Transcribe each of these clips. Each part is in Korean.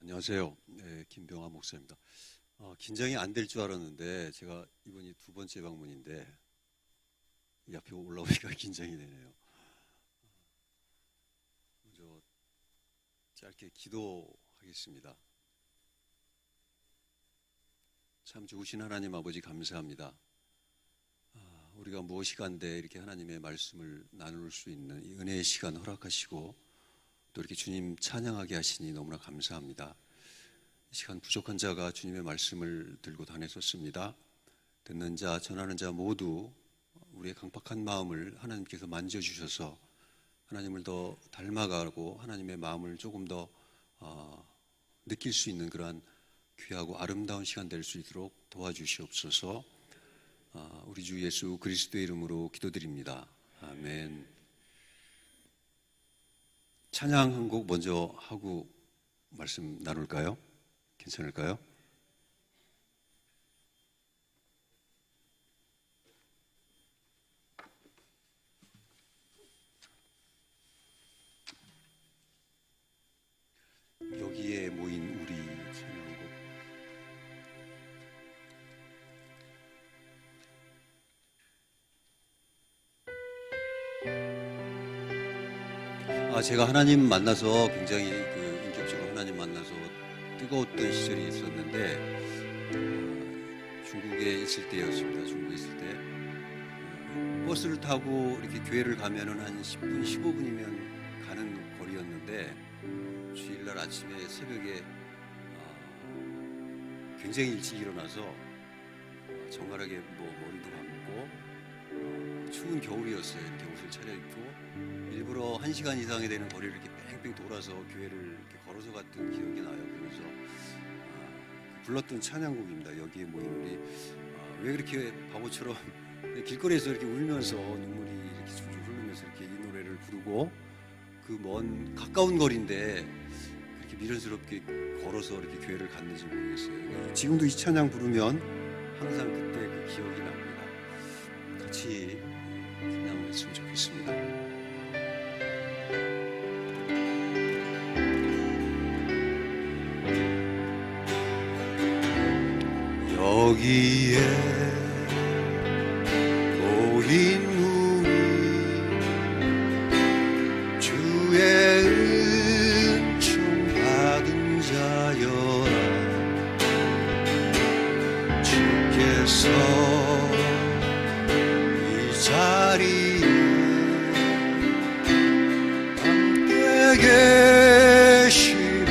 안녕하세요. 네, 김병화 목사입니다. 긴장이 안 될 줄 알았는데 제가 이번이 두 번째 방문인데 이 앞에 올라오니까 긴장이 되네요. 먼저 짧게 기도하겠습니다. 참 좋으신 하나님 아버지 감사합니다. 우리가 무엇이 간데 이렇게 하나님의 말씀을 나눌 수 있는 이 은혜의 시간 허락하시고 또 이렇게 주님 찬양하게 하시니 너무나 감사합니다. 이 시간 부족한 자가 주님의 말씀을 들고 다녔었습니다. 듣는 자, 전하는 자 모두 우리의 강팍한 마음을 하나님께서 만져주셔서 하나님을 더 닮아가고 하나님의 마음을 조금 더 느낄 수 있는 그러한 귀하고 아름다운 시간 될 수 있도록 도와주시옵소서. 우리 주 예수 그리스도의 이름으로 기도드립니다. 아멘. 찬양 한 곡 먼저 하고 말씀 나눌까요? 괜찮을까요? 여기에 모인 우리 찬양곡. 제가 하나님 만나서 굉장히 인격적으로 하나님 만나서 뜨거웠던 시절이 있었는데 중국에 있을 때였습니다. 중국에 있을 때 버스를 타고 이렇게 교회를 가면은 한 10분, 15분이면 가는 거리였는데 주일날 아침에 새벽에 굉장히 일찍 일어나서 정갈하게 머리도 감고 추운 겨울이었어요. 이렇게 옷을 차려입고 일부러 1시간 이상이 되는 거리를 이렇게 뺑뺑 돌아서 교회를 이렇게 걸어서 갔던 기억이 나요. 그래서 불렀던 찬양곡입니다. 여기에 모인 우리. 왜 그렇게 바보처럼 길거리에서 이렇게 울면서 눈물이 이렇게 줄줄 흐르면서 이렇게 이 노래를 부르고 그 먼 가까운 거리인데 그렇게 미련스럽게 걸어서 이렇게 교회를 갔는지 모르겠어요. 지금도 이 찬양 부르면 항상 그때 그 기억이 납니다. 같이 찬양했으면 좋겠습니다. 여기에 모인 우리 주의 은총 받은 자여라. 주께서 이 자리에 함께 계심을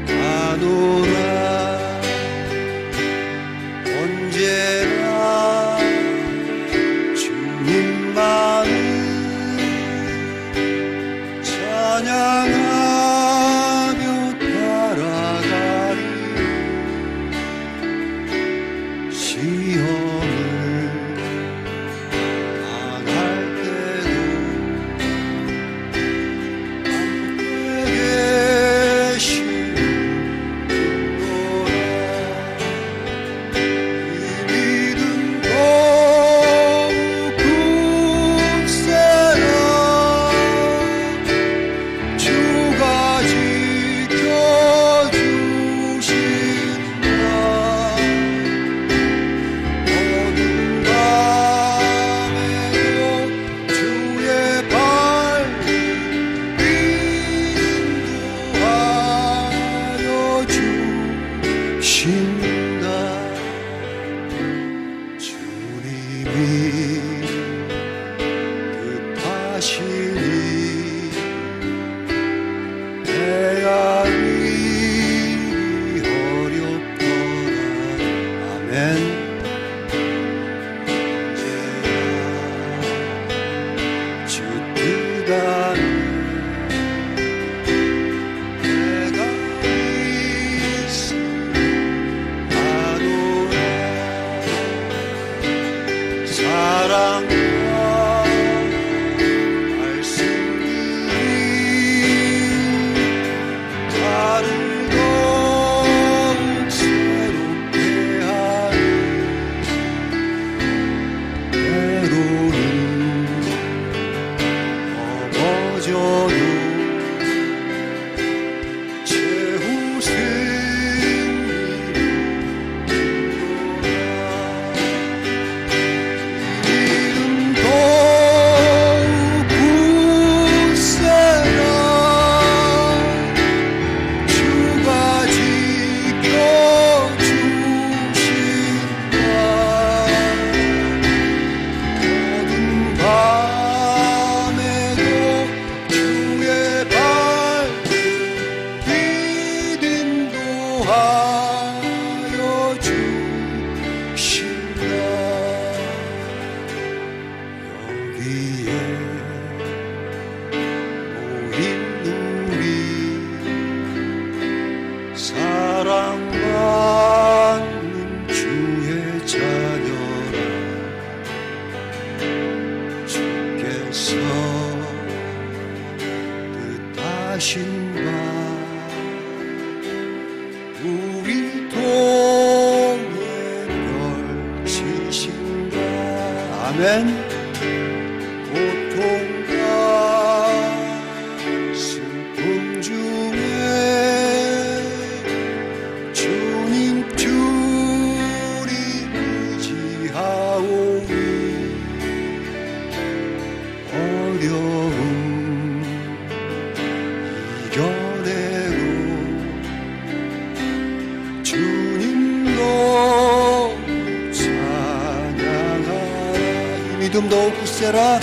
아노라. 언제나 주님만을 찬양하며 따라가리. 시험을 당할 때도 함께 계심을 주 하신 바 우리 동에 펼치신 바 아멘. 고통과 슬픔 중에 주님 주리 의지하오니 어려움 이겨내고 주님도 찬양하라. 이 믿음 더욱 굳세라.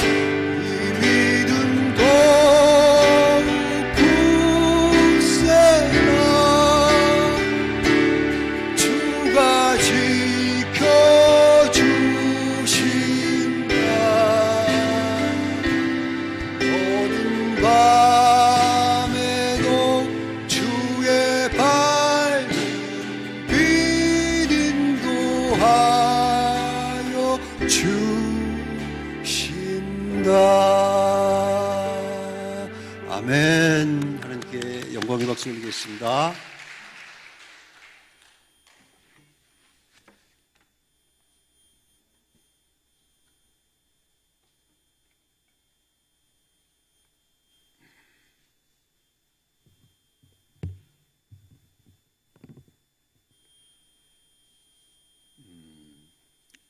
아멘. 하나님께 영광의 박수 올리겠습니다.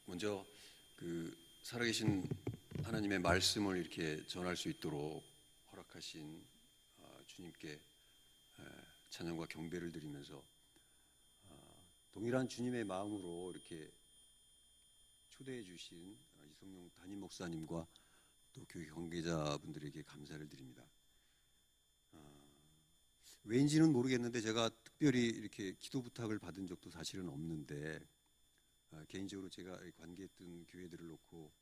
먼저 살아계신 하나님의 말씀을 이렇게 전할 수 있도록 허락하신 주님께 찬양과 경배를 드리면서 동일한 주님의 마음으로 이렇게 초대해 주신 이성용 담임 목사님과 또 교회 관계자분들에게 감사를 드립니다. 왜인지는 모르겠는데 제가 특별히 이렇게 기도 부탁을 받은 적도 사실은 없는데 개인적으로 제가 관계했던 교회들을 놓고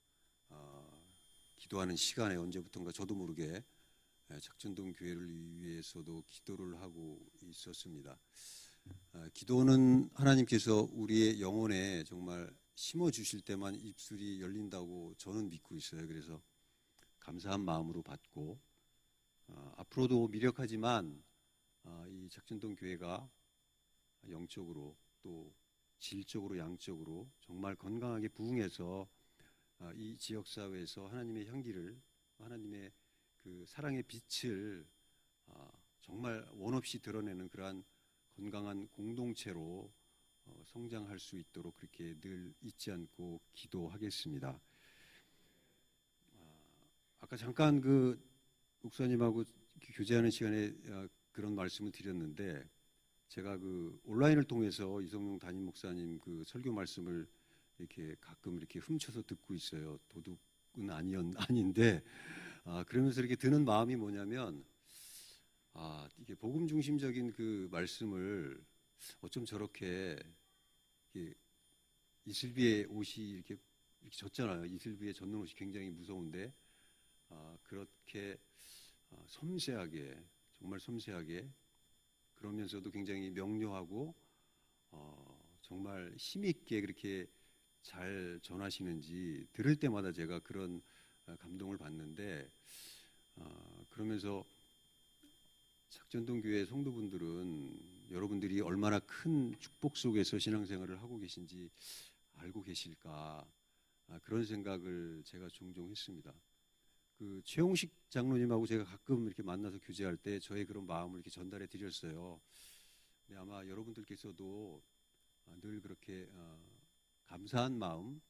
기도하는 시간에 언제부턴가 저도 모르게 작전동 교회를 위해서도 기도를 하고 있었습니다. 기도는 하나님께서 우리의 영혼에 정말 심어주실 때만 입술이 열린다고 저는 믿고 있어요. 그래서 감사한 마음으로 받고 앞으로도 미력하지만 이 작전동 교회가 영적으로 또 질적으로 양적으로 정말 건강하게 부흥해서 이 지역사회에서 하나님의 향기를 하나님의 그 사랑의 빛을 정말 원없이 드러내는 그러한 건강한 공동체로 성장할 수 있도록 그렇게 늘 잊지 않고 기도하겠습니다. 아까 잠깐 목사님하고 교제하는 시간에 그런 말씀을 드렸는데 제가 온라인을 통해서 이성용 담임 목사님 설교 말씀을 이렇게 가끔 이렇게 훔쳐서 듣고 있어요. 도둑은 아닌데 그러면서 이렇게 드는 마음이 뭐냐면 이게 복음 중심적인 말씀을 어쩜 저렇게 이슬비의 옷이 이렇게 젖잖아요. 이슬비에 젖는 옷이 굉장히 무서운데 그렇게 섬세하게 정말 섬세하게 그러면서도 굉장히 명료하고 정말 힘있게 그렇게 잘 전하시는지 들을 때마다 제가 그런 감동을 받는데 그러면서 작전동 교회 성도분들은 여러분들이 얼마나 큰 축복 속에서 신앙생활을 하고 계신지 알고 계실까 그런 생각을 제가 종종 했습니다. 최용식 장로님하고 제가 가끔 이렇게 만나서 교제할 때 저의 그런 마음을 이렇게 전달해 드렸어요. 근데 아마 여러분들께서도 늘 그렇게 감사한 마음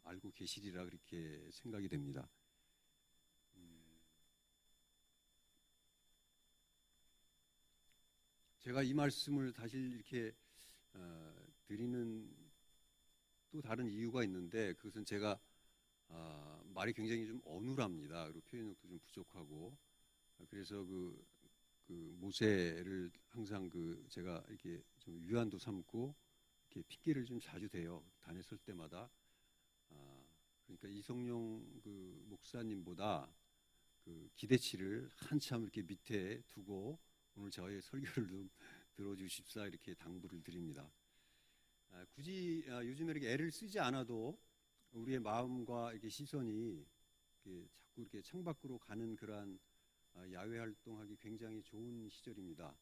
알고 계시리라 그렇게 생각이 됩니다. 제가 이 말씀을 다시 이렇게 드리는 또 다른 이유가 있는데 그것은 제가 말이 굉장히 좀 어눌합니다. 그리고 표현력도 좀 부족하고 그래서 모세를 항상 제가 이렇게 좀 위안도 삼고 이렇게 핑계를 좀 자주 대요. 단에 설 때마다. 그러니까 이성용 목사님보다 기대치를 한참 이렇게 밑에 두고 오늘 저의 설교를 좀 들어주십사 이렇게 당부를 드립니다. 굳이 요즘에 이렇게 애를 쓰지 않아도 우리의 마음과 이렇게 시선이 이렇게 자꾸 이렇게 창밖으로 가는 그러한 야외 활동하기 굉장히 좋은 시절입니다.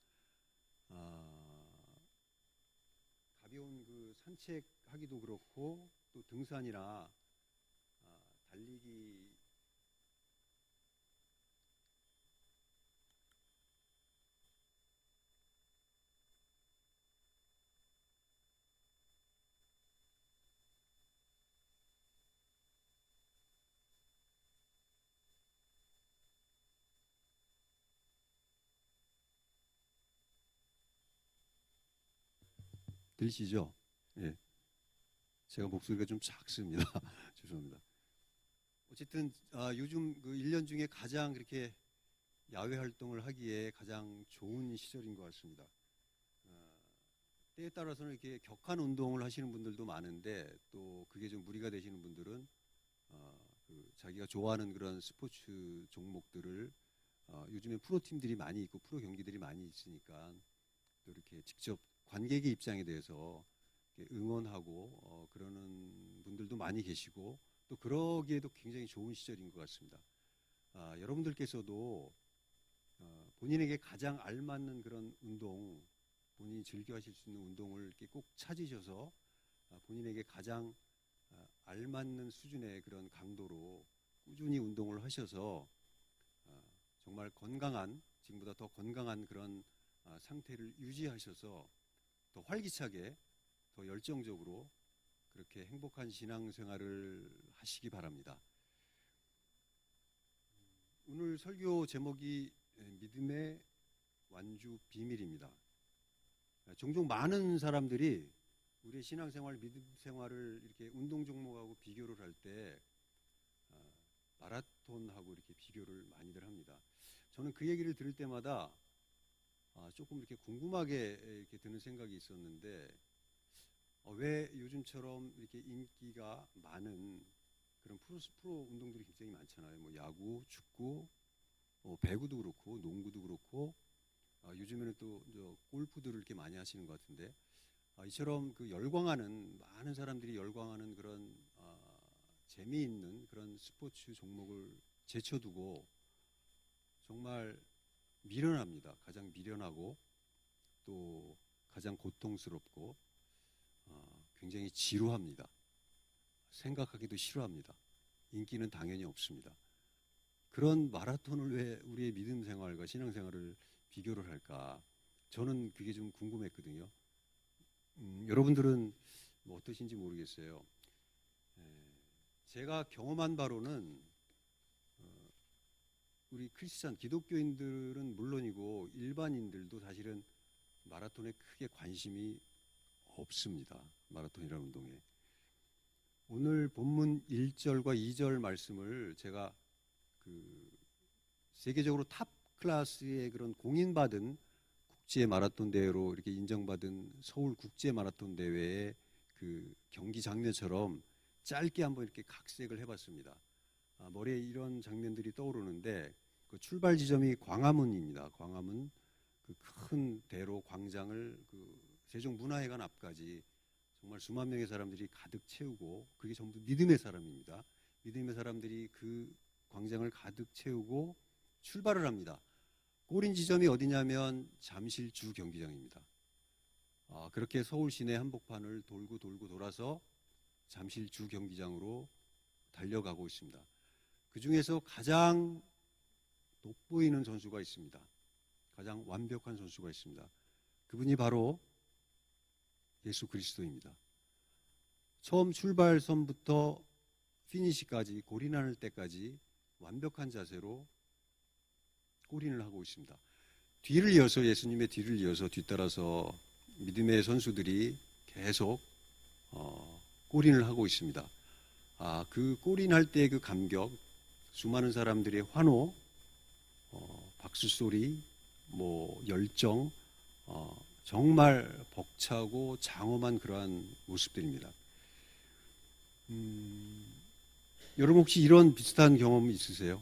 가벼운 그 산책하기도 그렇고 또 등산이나 달리기 들리시죠? 예. 제가 목소리가 좀 작습니다. 죄송합니다. 어쨌든 요즘 그 1년 중에 가장 그렇게 야외 활동을 하기에 가장 좋은 시절인 것 같습니다. 때에 따라서는 이렇게 격한 운동을 하시는 분들도 많은데 또 그게 좀 무리가 되시는 분들은 그 자기가 좋아하는 그런 스포츠 종목들을 요즘에 프로팀들이 많이 있고 프로 경기들이 많이 있으니까 또 이렇게 직접 관객의 입장에 대해서 응원하고 그러는 분들도 많이 계시고 또 그러기에도 굉장히 좋은 시절인 것 같습니다. 여러분들께서도 본인에게 가장 알맞는 그런 운동, 본인이 즐겨 하실 수 있는 운동을 이렇게 꼭 찾으셔서 본인에게 가장 알맞는 수준의 그런 강도로 꾸준히 운동을 하셔서 정말 건강한, 지금보다 더 건강한 그런 상태를 유지하셔서 더 활기차게, 더 열정적으로 그렇게 행복한 신앙생활을 하시기 바랍니다. 오늘 설교 제목이 믿음의 완주 비밀입니다. 종종 많은 사람들이 우리의 신앙생활, 믿음 생활을 이렇게 운동 종목하고 비교를 할 때 마라톤하고 이렇게 비교를 많이들 합니다. 저는 그 얘기를 들을 때마다 조금 이렇게 궁금하게 이렇게 드는 생각이 있었는데 왜 요즘처럼 이렇게 인기가 많은 그런 프로 운동들이 굉장히 많잖아요. 뭐 야구, 축구, 배구도 그렇고 농구도 그렇고 요즘에는 또 골프들을 이렇게 많이 하시는 것 같은데 이처럼 그 열광하는 많은 사람들이 열광하는 그런 재미있는 그런 스포츠 종목을 제쳐두고 정말 미련합니다. 가장 미련하고 또 가장 고통스럽고 굉장히 지루합니다. 생각하기도 싫어합니다. 인기는 당연히 없습니다. 그런 마라톤을 왜 우리의 믿음 생활과 신앙 생활을 비교를 할까? 저는 그게 좀 궁금했거든요. 여러분들은 뭐 어떠신지 모르겠어요. 제가 경험한 바로는 우리 크리스찬 기독교인들은 물론이고 일반인들도 사실은 마라톤에 크게 관심이 없습니다. 마라톤이라는 운동에. 오늘 본문 1절과 2절 말씀을 제가 그 세계적으로 탑 클래스의 그런 공인받은 국제 마라톤 대회로 이렇게 인정받은 서울 국제 마라톤 대회의 그 경기 장면처럼 짧게 한번 이렇게 각색을 해봤습니다. 머리에 이런 장면들이 떠오르는데 그 출발 지점이 광화문입니다. 광화문 그 큰 대로 광장을 그 세종문화회관 앞까지 정말 수만 명의 사람들이 가득 채우고 그게 전부 믿음의 사람입니다. 믿음의 사람들이 그 광장을 가득 채우고 출발을 합니다. 꼬린 지점이 어디냐면 잠실주 경기장입니다. 그렇게 서울 시내 한복판을 돌고 돌아서 잠실주 경기장으로 달려가고 있습니다. 그 중에서 가장 돋보이는 선수가 있습니다. 가장 완벽한 선수가 있습니다. 그분이 바로 예수 그리스도입니다. 처음 출발선부터 피니시까지 골인할 때까지 완벽한 자세로 골인을 하고 있습니다. 뒤를 이어서 예수님의 뒤를 이어서 뒤따라서 믿음의 선수들이 계속 골인을 하고 있습니다. 그 골인할 때의 그 감격, 수많은 사람들의 환호, 박수 소리, 뭐 열정, 정말 벅차고 장엄한 그러한 모습들입니다. 여러분 혹시 이런 비슷한 경험 있으세요?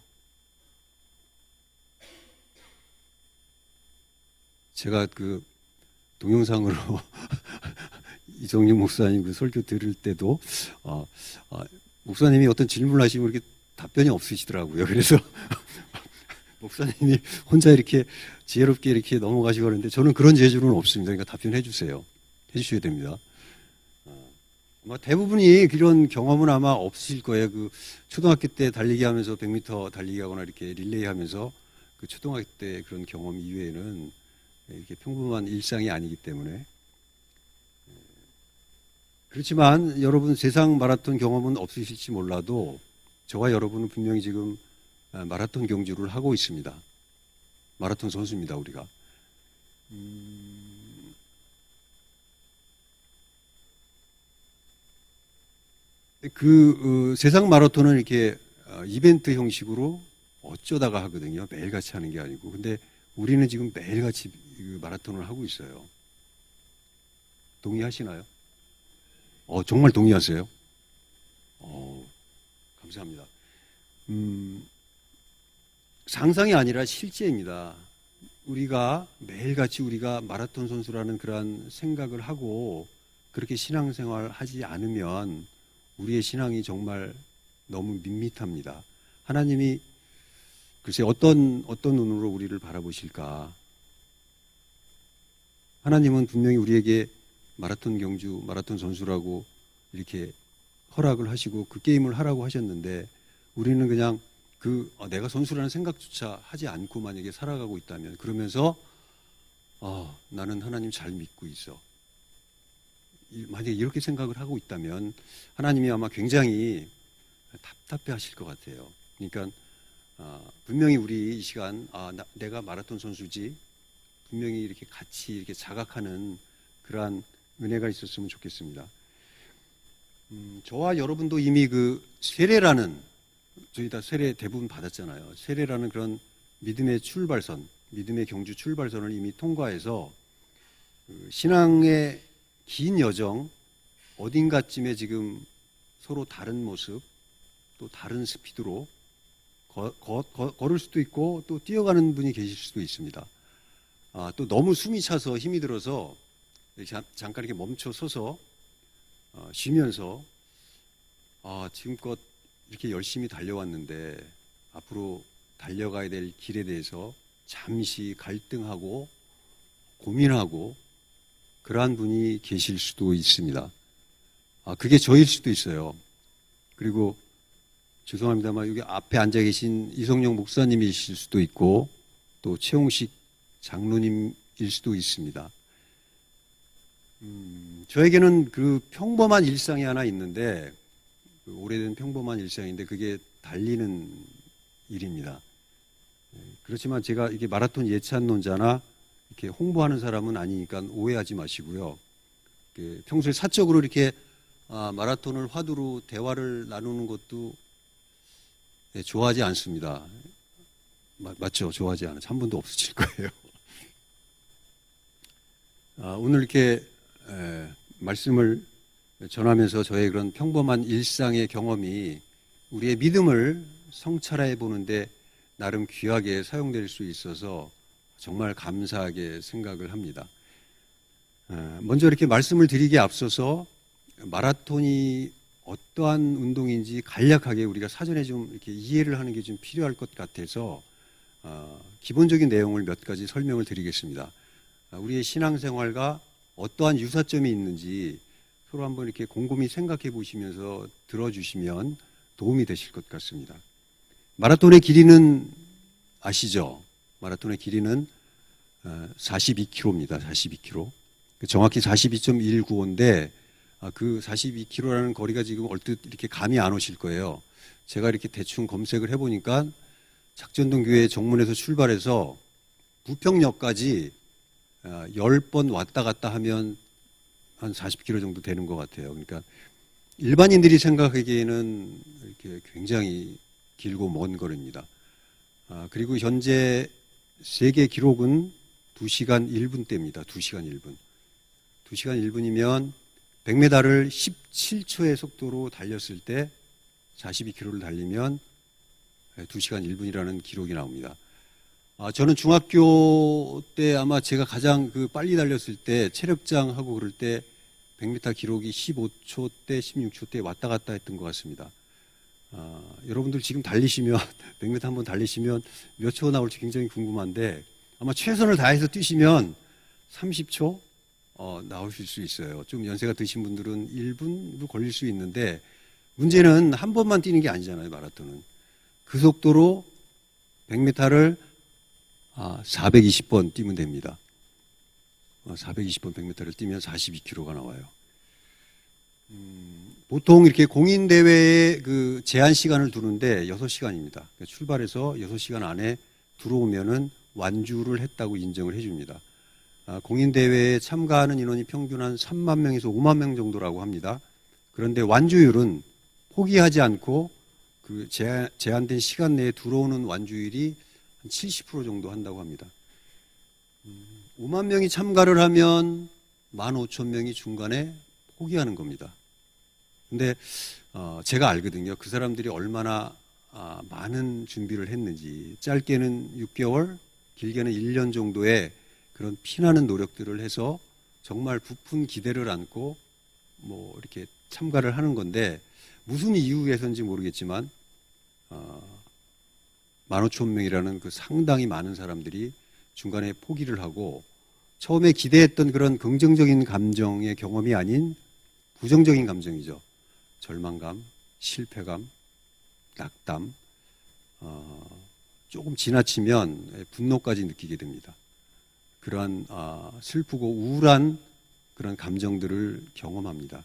제가 그 동영상으로 이정윤 목사님 그 설교 들을 때도 목사님이 어떤 질문을 하시면 이렇게 답변이 없으시더라고요. 그래서 목사님이 혼자 이렇게 지혜롭게 이렇게 넘어가시고 그러는데 저는 그런 재주는 없습니다. 그러니까 답변해 주세요. 해주셔야 됩니다. 대부분이 그런 경험은 아마 없으실 거예요. 그 초등학교 때 달리기 하면서 100m 달리기 하거나 이렇게 릴레이 하면서 그 초등학교 때 그런 경험 이외에는 이렇게 평범한 일상이 아니기 때문에. 그렇지만 여러분 세상 마라톤 경험은 없으실지 몰라도 저와 여러분은 분명히 지금 마라톤 경주를 하고 있습니다. 마라톤 선수입니다, 우리가. 세상 마라톤은 이렇게 이벤트 형식으로 어쩌다가 하거든요. 매일같이 하는 게 아니고. 근데 우리는 지금 매일같이 마라톤을 하고 있어요. 동의하시나요? 정말 동의하세요? 감사합니다. 상상이 아니라 실제입니다. 우리가 매일같이 우리가 마라톤 선수라는 그러한 생각을 하고 그렇게 신앙생활 하지 않으면 우리의 신앙이 정말 너무 밋밋합니다. 하나님이 글쎄 어떤 눈으로 우리를 바라보실까? 하나님은 분명히 우리에게 마라톤 경주, 마라톤 선수라고 이렇게 허락을 하시고 그 게임을 하라고 하셨는데 우리는 그냥 내가 선수라는 생각조차 하지 않고 만약에 살아가고 있다면 그러면서 나는 하나님 잘 믿고 있어. 만약에 이렇게 생각을 하고 있다면 하나님이 아마 굉장히 답답해 하실 것 같아요. 그러니까 분명히 우리 이 시간 내가 마라톤 선수지 분명히 이렇게 같이 이렇게 자각하는 그러한 은혜가 있었으면 좋겠습니다. 저와 여러분도 이미 그 세례라는 저희 다 세례 대부분 받았잖아요. 세례라는 그런 믿음의 출발선, 믿음의 경주 출발선을 이미 통과해서 신앙의 긴 여정 어딘가쯤에 지금 서로 다른 모습 또 다른 스피드로 걸을 수도 있고 또 뛰어가는 분이 계실 수도 있습니다. 또 너무 숨이 차서 힘이 들어서 잠깐 이렇게 멈춰 서서 쉬면서 지금껏 이렇게 열심히 달려왔는데 앞으로 달려가야 될 길에 대해서 잠시 갈등하고 고민하고 그러한 분이 계실 수도 있습니다. 그게 저일 수도 있어요. 그리고 죄송합니다만 여기 앞에 앉아 계신 이성용 목사님이실 수도 있고 또 최홍식 장로님일 수도 있습니다. 저에게는 그 평범한 일상이 하나 있는데 오래된 평범한 일상인데 그게 달리는 일입니다. 그렇지만 제가 이게 마라톤 예찬론자나 이렇게 홍보하는 사람은 아니니까 오해하지 마시고요. 평소에 사적으로 이렇게 마라톤을 화두로 대화를 나누는 것도 좋아하지 않습니다. 맞죠? 좋아하지 않아요. 한 번도 없으실 거예요. 오늘 이렇게 말씀을 전하면서 저의 그런 평범한 일상의 경험이 우리의 믿음을 성찰해 보는데 나름 귀하게 사용될 수 있어서 정말 감사하게 생각을 합니다. 먼저 이렇게 말씀을 드리기에 앞서서 마라톤이 어떠한 운동인지 간략하게 우리가 사전에 좀 이렇게 이해를 하는 게 좀 필요할 것 같아서 기본적인 내용을 몇 가지 설명을 드리겠습니다. 우리의 신앙생활과 어떠한 유사점이 있는지 서로 한번 이렇게 곰곰이 생각해 보시면서 들어주시면 도움이 되실 것 같습니다. 마라톤의 길이는 아시죠? 마라톤의 길이는 42km입니다. 42km. 정확히 42.195인데 그 42km라는 거리가 지금 얼뜻 이렇게 감이 안 오실 거예요. 제가 이렇게 대충 검색을 해보니까 작전동 교회 정문에서 출발해서 부평역까지 10번 왔다 갔다 하면 한 40km 정도 되는 것 같아요. 그러니까 일반인들이 생각하기에는 이렇게 굉장히 길고 먼 거리입니다. 그리고 현재 세계 기록은 2시간 1분대입니다. 2시간 1분. 2시간 1분이면 100m를 17초의 속도로 달렸을 때 42km를 달리면 2시간 1분이라는 기록이 나옵니다. 저는 중학교 때 아마 제가 가장 빨리 달렸을 때 체력장하고 그럴 때 100m 기록이 15초 때 16초 때 왔다 갔다 했던 것 같습니다. 여러분들 지금 달리시면 100m 한번 달리시면 몇 초 나올지 굉장히 궁금한데 아마 최선을 다해서 뛰시면 30초 나오실 수 있어요. 좀 연세가 드신 분들은 1분도 걸릴 수 있는데 문제는 한 번만 뛰는 게 아니잖아요. 마라톤은 그 속도로 100m를 420번 뛰면 됩니다. 420번 100m를 뛰면 42km가 나와요. 보통 이렇게 공인대회에 그 제한 시간을 두는데 6시간입니다. 그러니까 출발해서 6시간 안에 들어오면은 완주를 했다고 인정을 해줍니다. 공인대회에 참가하는 인원이 평균 한 3만 명에서 5만 명 정도라고 합니다. 그런데 완주율은 포기하지 않고 그 제한된 시간 내에 들어오는 완주율이 한 70% 정도 한다고 합니다. 5만 명이 참가를 하면 15,000명이 중간에 포기하는 겁니다. 근데 제가 알거든요. 그 사람들이 얼마나 많은 준비를 했는지. 짧게는 6개월, 길게는 1년 정도의 그런 피나는 노력들을 해서 정말 부푼 기대를 안고 뭐 이렇게 참가를 하는 건데 무슨 이유에서인지 모르겠지만 15,000명이라는 그 상당히 많은 사람들이 중간에 포기를 하고 처음에 기대했던 그런 긍정적인 감정의 경험이 아닌 부정적인 감정이죠. 절망감, 실패감, 낙담, 조금 지나치면 분노까지 느끼게 됩니다. 그러한 슬프고 우울한 그런 감정들을 경험합니다.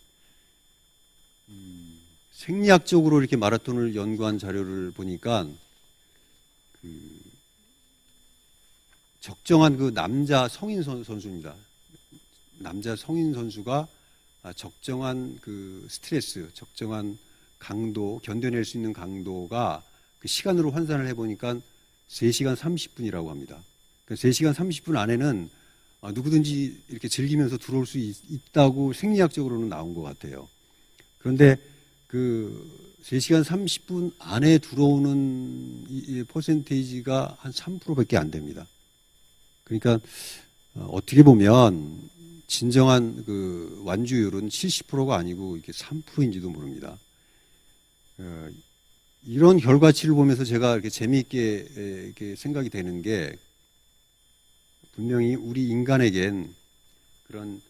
생리학적으로 이렇게 마라톤을 연구한 자료를 보니까 적정한 그 남자 성인 선수입니다. 남자 성인 선수가 적정한 그 스트레스, 적정한 강도, 견뎌낼 수 있는 강도가 그 시간으로 환산을 해보니까 3시간 30분이라고 합니다. 그러니까 3시간 30분 안에는 누구든지 이렇게 즐기면서 들어올 수 있다고 생리학적으로는 나온 것 같아요. 그런데 그 3시간 30분 안에 들어오는 이 퍼센테이지가 한 3%밖에 안 됩니다. 그러니까 어떻게 보면 진정한 그 완주율은 70%가 아니고 이게 3%인지도 모릅니다. 이런 결과치를 보면서 제가 이렇게 재미있게 이렇게 생각이 되는 게 분명히 우리 인간에겐 그런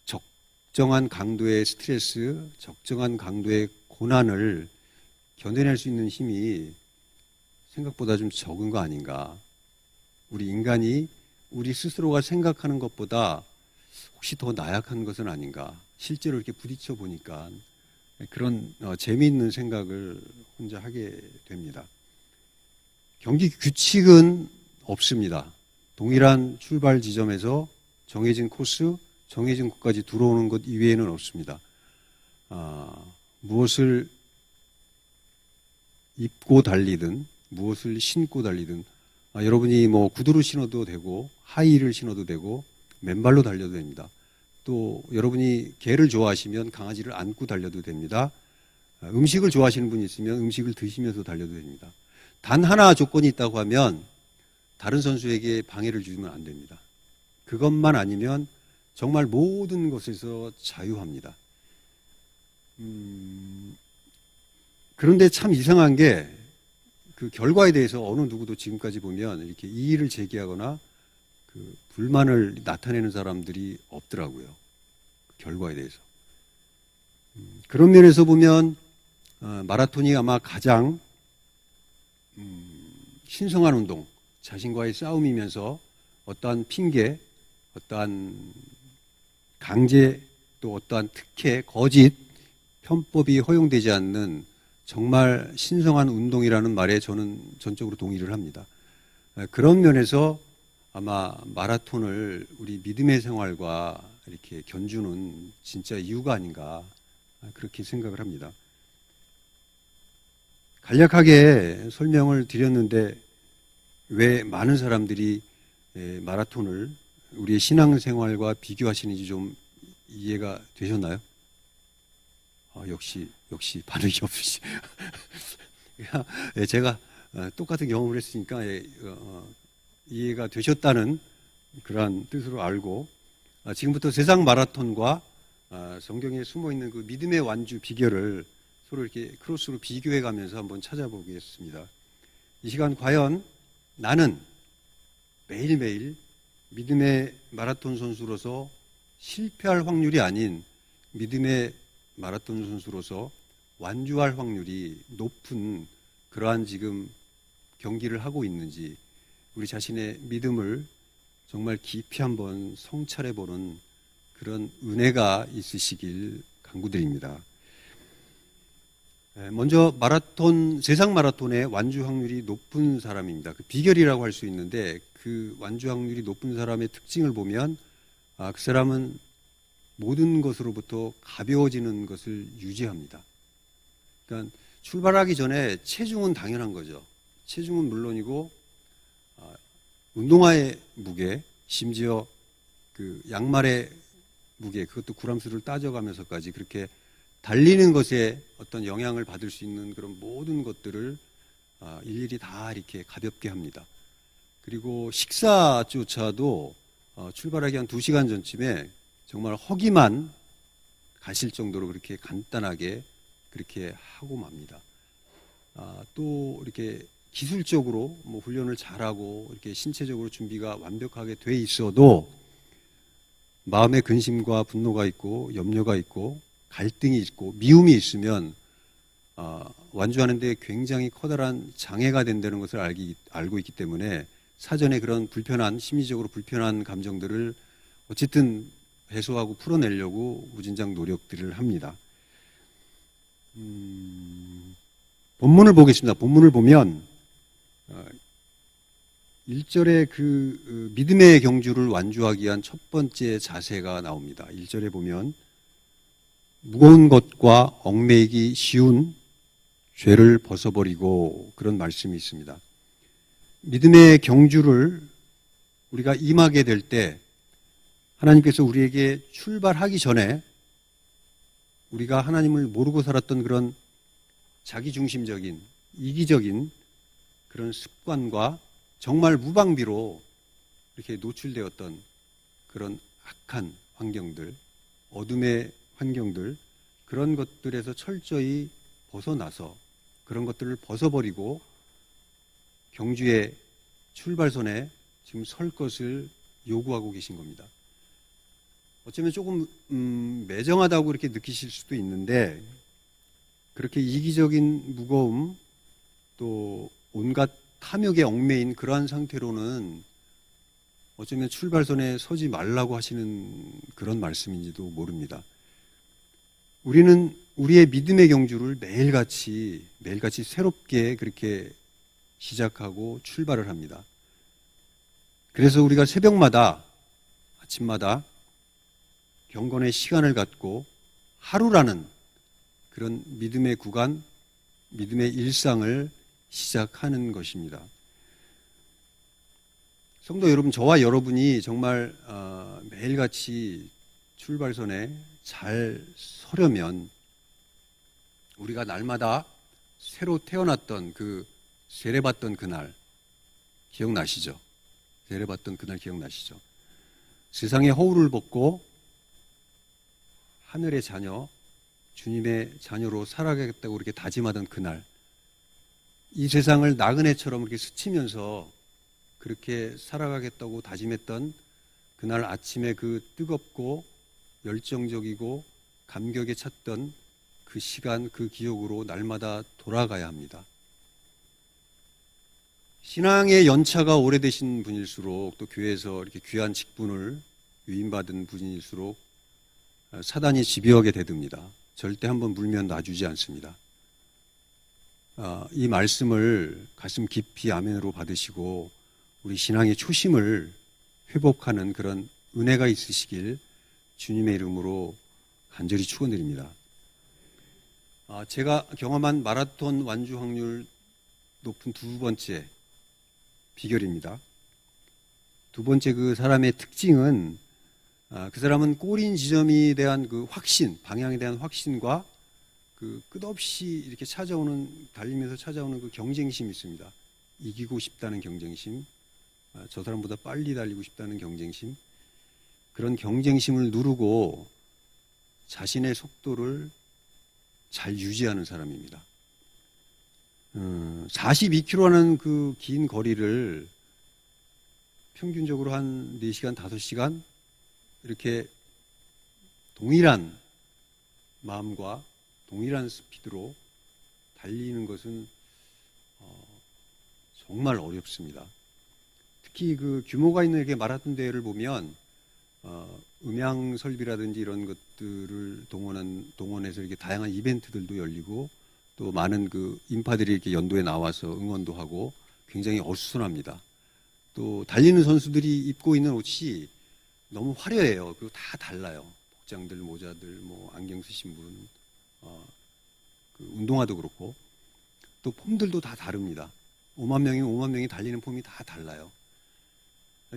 적정한 강도의 스트레스, 적정한 강도의 고난을 견뎌낼 수 있는 힘이 생각보다 좀 적은 거 아닌가. 우리 인간이 우리 스스로가 생각하는 것보다 혹시 더 나약한 것은 아닌가. 실제로 이렇게 부딪혀 보니까 그런 재미있는 생각을 혼자 하게 됩니다. 경기 규칙은 없습니다. 동일한 출발 지점에서 정해진 코스, 정해진 곳까지 들어오는 것 이외에는 없습니다. 무엇을 입고 달리든 무엇을 신고 달리든 여러분이 뭐 구두를 신어도 되고 하이힐을 신어도 되고 맨발로 달려도 됩니다. 또 여러분이 개를 좋아하시면 강아지를 안고 달려도 됩니다. 음식을 좋아하시는 분이 있으면 음식을 드시면서 달려도 됩니다. 단 하나 조건이 있다고 하면 다른 선수에게 방해를 주면 안 됩니다. 그것만 아니면 정말 모든 것에서 자유합니다. 그런데 참 이상한 게 그 결과에 대해서 어느 누구도 지금까지 보면 이렇게 이의를 제기하거나 그 불만을 나타내는 사람들이 없더라고요. 그 결과에 대해서. 그런 면에서 보면 마라톤이 아마 가장 신성한 운동, 자신과의 싸움이면서 어떠한 핑계, 어떠한 강제, 또 어떠한 특혜, 거짓, 편법이 허용되지 않는 정말 신성한 운동이라는 말에 저는 전적으로 동의를 합니다. 그런 면에서 아마 마라톤을 우리 믿음의 생활과 이렇게 견주는 진짜 이유가 아닌가 그렇게 생각을 합니다. 간략하게 설명을 드렸는데 왜 많은 사람들이 마라톤을 우리의 신앙생활과 비교하시는지 좀 이해가 되셨나요? 역시 반응이 없으시. 제가 똑같은 경험을 했으니까 이해가 되셨다는 그러한 뜻으로 알고 지금부터 세상 마라톤과 성경에 숨어 있는 그 믿음의 완주 비결을 서로 이렇게 크로스로 비교해 가면서 한번 찾아보겠습니다. 이 시간 과연 나는 매일매일 믿음의 마라톤 선수로서 실패할 확률이 아닌 믿음의 마라톤 선수로서 완주할 확률이 높은 그러한 지금 경기를 하고 있는지 우리 자신의 믿음을 정말 깊이 한번 성찰해 보는 그런 은혜가 있으시길 간구드립니다. 먼저 세상 마라톤의 완주 확률이 높은 사람입니다. 그 비결이라고 할 수 있는데 그 완주 확률이 높은 사람의 특징을 보면 그 사람은 모든 것으로부터 가벼워지는 것을 유지합니다. 그러니까 출발하기 전에 체중은 당연한 거죠. 체중은 물론이고 운동화의 무게, 심지어 그 양말의 무게, 그것도 그람수를 따져가면서까지 그렇게 달리는 것에 어떤 영향을 받을 수 있는 그런 모든 것들을 일일이 다 이렇게 가볍게 합니다. 그리고 식사조차도 출발하기 한 2시간 전쯤에 정말 허기만 가실 정도로 그렇게 간단하게 그렇게 하고 맙니다. 또 이렇게 기술적으로 뭐 훈련을 잘하고 이렇게 신체적으로 준비가 완벽하게 돼 있어도 마음에 근심과 분노가 있고 염려가 있고 갈등이 있고 미움이 있으면 완주하는 데 굉장히 커다란 장애가 된다는 것을 알고 있기 때문에 사전에 그런 심리적으로 불편한 감정들을 어쨌든 해소하고 풀어내려고 무진장 노력들을 합니다. 본문을 보겠습니다. 본문을 보면 1절에 그 믿음의 경주를 완주하기 위한 첫 번째 자세가 나옵니다. 1절에 보면 무거운 것과 얽매이기 쉬운 죄를 벗어버리고 그런 말씀이 있습니다. 믿음의 경주를 우리가 임하게 될 때 하나님께서 우리에게 출발하기 전에 우리가 하나님을 모르고 살았던 그런 자기중심적인 이기적인 그런 습관과 정말 무방비로 이렇게 노출되었던 그런 악한 환경들, 어둠의 환경들, 그런 것들에서 철저히 벗어나서 그런 것들을 벗어버리고 경주의 출발선에 지금 설 것을 요구하고 계신 겁니다. 어쩌면 조금 매정하다고 이렇게 느끼실 수도 있는데 그렇게 이기적인 무거움 또 온갖 탐욕에 얽매인 그러한 상태로는 어쩌면 출발선에 서지 말라고 하시는 그런 말씀인지도 모릅니다. 우리는 우리의 믿음의 경주를 매일같이 새롭게 그렇게 시작하고 출발을 합니다. 그래서 우리가 새벽마다 아침마다 경건의 시간을 갖고 하루라는 그런 믿음의 구간, 믿음의 일상을 시작하는 것입니다. 성도 여러분, 저와 여러분이 정말 매일같이 출발선에 잘 서려면 우리가 날마다 새로 태어났던 그 세례받던 그날 기억나시죠? 세례받던 그날 기억나시죠? 세상의 허울을 벗고 하늘의 자녀, 주님의 자녀로 살아가겠다고 이렇게 다짐하던 그날, 이 세상을 나그네처럼 이렇게 스치면서 그렇게 살아가겠다고 다짐했던 그날 아침에 그 뜨겁고 열정적이고 감격에 찼던 그 시간, 그 기억으로 날마다 돌아가야 합니다. 신앙의 연차가 오래되신 분일수록 또 교회에서 이렇게 귀한 직분을 위임받은 분일수록 사단이 집요하게 대듭니다. 절대 한번 물면 놔주지 않습니다. 이 말씀을 가슴 깊이 아멘으로 받으시고 우리 신앙의 초심을 회복하는 그런 은혜가 있으시길 주님의 이름으로 간절히 축원드립니다. 제가 경험한 마라톤 완주 확률 높은 두 번째 비결입니다. 두 번째 그 사람의 특징은 그 사람은 꼬린 지점에 대한 그 확신, 방향에 대한 확신과 그 끝없이 이렇게 달리면서 찾아오는 그 경쟁심이 있습니다. 이기고 싶다는 경쟁심, 저 사람보다 빨리 달리고 싶다는 경쟁심, 그런 경쟁심을 누르고 자신의 속도를 잘 유지하는 사람입니다. 42km라는 그 긴 거리를 평균적으로 한 4시간, 5시간 이렇게 동일한 마음과 동일한 스피드로 달리는 것은 정말 어렵습니다. 특히 그 규모가 있는 이렇게 마라톤 대회를 보면 음향 설비라든지 이런 것들을 동원해서 이렇게 다양한 이벤트들도 열리고 또 많은 그 인파들이 이렇게 연도에 나와서 응원도 하고 굉장히 어수선합니다. 또 달리는 선수들이 입고 있는 옷이 너무 화려해요. 그리고 다 달라요. 복장들, 모자들, 뭐 안경 쓰신 분, 그 운동화도 그렇고 또 폼들도 다 다릅니다. 5만 명이 달리는 폼이 다 달라요.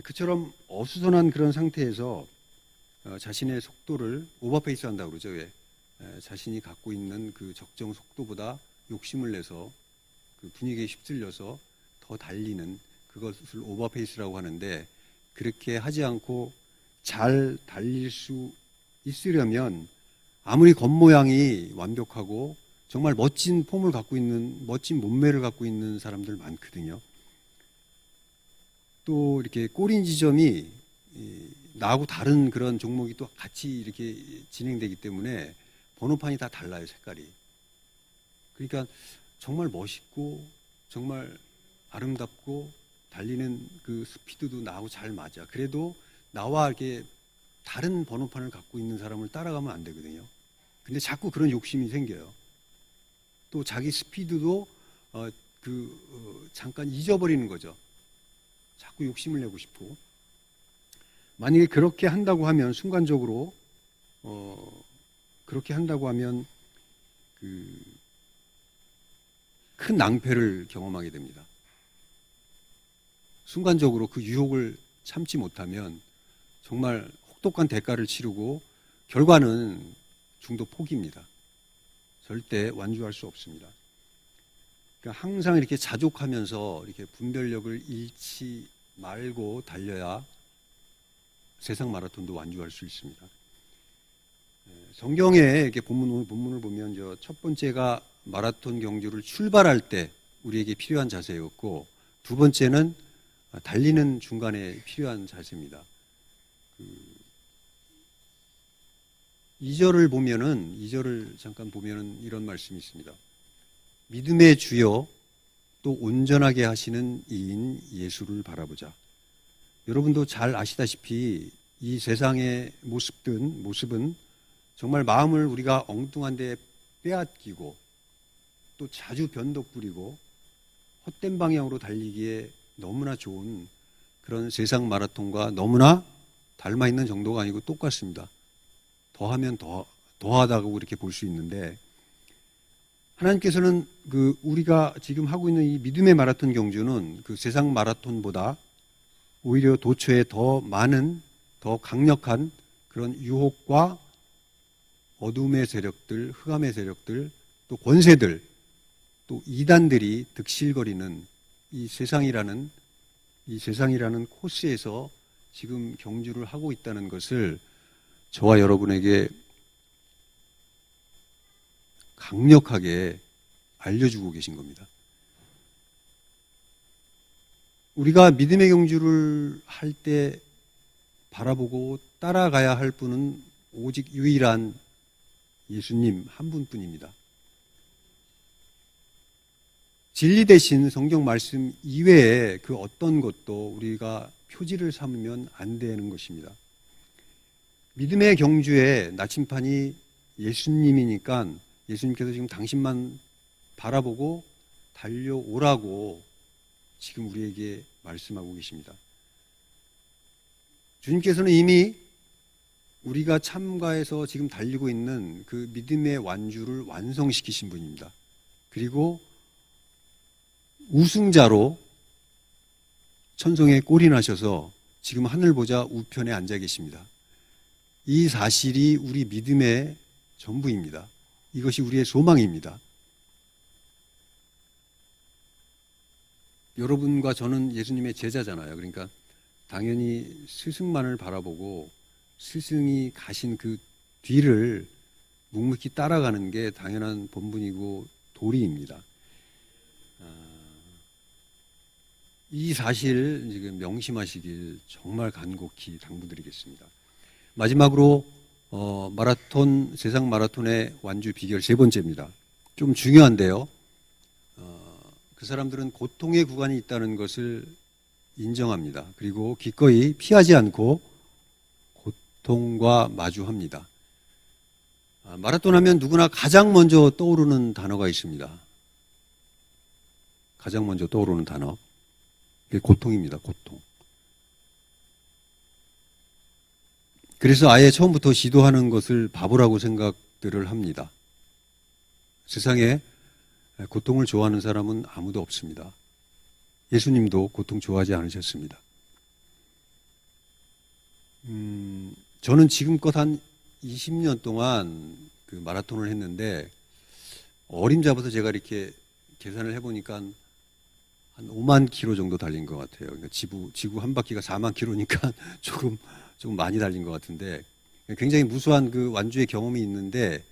그처럼 어수선한 그런 상태에서 자신의 속도를 오버페이스 한다고 그러죠. 왜? 자신이 갖고 있는 그 적정 속도보다 욕심을 내서 그 분위기에 휩쓸려서 더 달리는 그것을 오버페이스라고 하는데, 그렇게 하지 않고 잘 달릴 수 있으려면 아무리 겉모양이 완벽하고 정말 멋진 폼을 갖고 있는, 멋진 몸매를 갖고 있는 사람들 많거든요. 또 이렇게 꼬린 지점이 나하고 다른 그런 종목이 또 같이 이렇게 진행되기 때문에 번호판이 다 달라요, 색깔이. 그러니까 정말 멋있고 정말 아름답고 달리는 그 스피드도 나하고 잘 맞아. 그래도 나와 이렇게 다른 번호판을 갖고 있는 사람을 따라가면 안 되거든요. 근데 자꾸 그런 욕심이 생겨요. 또 자기 스피드도 잠깐 잊어버리는 거죠. 자꾸 욕심을 내고 싶고. 만약에 그렇게 한다고 하면 순간적으로 그렇게 한다고 하면 큰 낭패를 경험하게 됩니다. 순간적으로 그 유혹을 참지 못하면 정말 혹독한 대가를 치르고 결과는 중도 포기입니다. 절대 완주할 수 없습니다. 그러니까 항상 이렇게 자족하면서 이렇게 분별력을 잃지 말고 달려야 세상 마라톤도 완주할 수 있습니다. 성경에 이렇게 본문을 보면 첫 번째가 마라톤 경주를 출발할 때 우리에게 필요한 자세였고, 두 번째는 달리는 중간에 필요한 자세입니다. 2절을 잠깐 보면은 이런 말씀이 있습니다. 믿음의 주여 또 온전하게 하시는 이인 예수를 바라보자. 여러분도 잘 아시다시피 이 세상의 모습은 정말 마음을 우리가 엉뚱한 데 빼앗기고 또 자주 변덕 부리고 헛된 방향으로 달리기에 너무나 좋은 그런 세상 마라톤과 너무나 닮아 있는 정도가 아니고 똑같습니다. 더하면 더하다고 이렇게 볼 수 있는데, 하나님께서는 우리가 지금 하고 있는 이 믿음의 마라톤 경주는 그 세상 마라톤보다 오히려 도처에 더 많은, 더 강력한 그런 유혹과 어둠의 세력들, 흑암의 세력들, 또 권세들, 또 이단들이 득실거리는 이 세상이라는 코스에서 지금 경주를 하고 있다는 것을 저와 여러분에게 강력하게 알려주고 계신 겁니다. 우리가 믿음의 경주를 할 때 바라보고 따라가야 할 분은 오직 유일한 예수님 한 분뿐입니다. 진리 대신 성경 말씀 이외에 그 어떤 것도 우리가 표지를 삼으면 안 되는 것입니다. 믿음의 경주의 나침판이 예수님이니까 예수님께서 지금 당신만 바라보고 달려오라고 지금 우리에게 말씀하고 계십니다. 주님께서는 이미 우리가 참가해서 지금 달리고 있는 그 믿음의 완주를 완성시키신 분입니다. 그리고 우승자로 천성에 꼬리나셔서 지금 하늘 보좌 우편에 앉아 계십니다. 이 사실이 우리 믿음의 전부입니다. 이것이 우리의 소망입니다. 여러분과 저는 예수님의 제자잖아요. 그러니까 당연히 스승만을 바라보고 스승이 가신 그 뒤를 묵묵히 따라가는 게 당연한 본분이고 도리입니다. 이 사실 지금 명심하시길 정말 간곡히 당부드리겠습니다. 마지막으로 세상 마라톤의 완주 비결 세 번째입니다. 좀 중요한데요. 그 사람들은 고통의 구간이 있다는 것을 인정합니다. 그리고 기꺼이 피하지 않고 고통과 마주합니다. 마라톤 하면 누구나 가장 먼저 떠오르는 단어가 있습니다. 가장 먼저 떠오르는 단어. 그게 고통입니다. 고통. 그래서 아예 처음부터 시도하는 것을 바보라고 생각들을 합니다. 세상에 고통을 좋아하는 사람은 아무도 없습니다. 예수님도 고통 좋아하지 않으셨습니다. 저는 지금껏 한 20년 동안 그 마라톤을 했는데 어림잡아서 제가 이렇게 계산을 해보니까 한 5만 킬로 정도 달린 것 같아요. 그러니까 지구 한 바퀴가 4만 킬로니까 조금 많이 달린 것 같은데 굉장히 무수한 그 완주의 경험이 있는데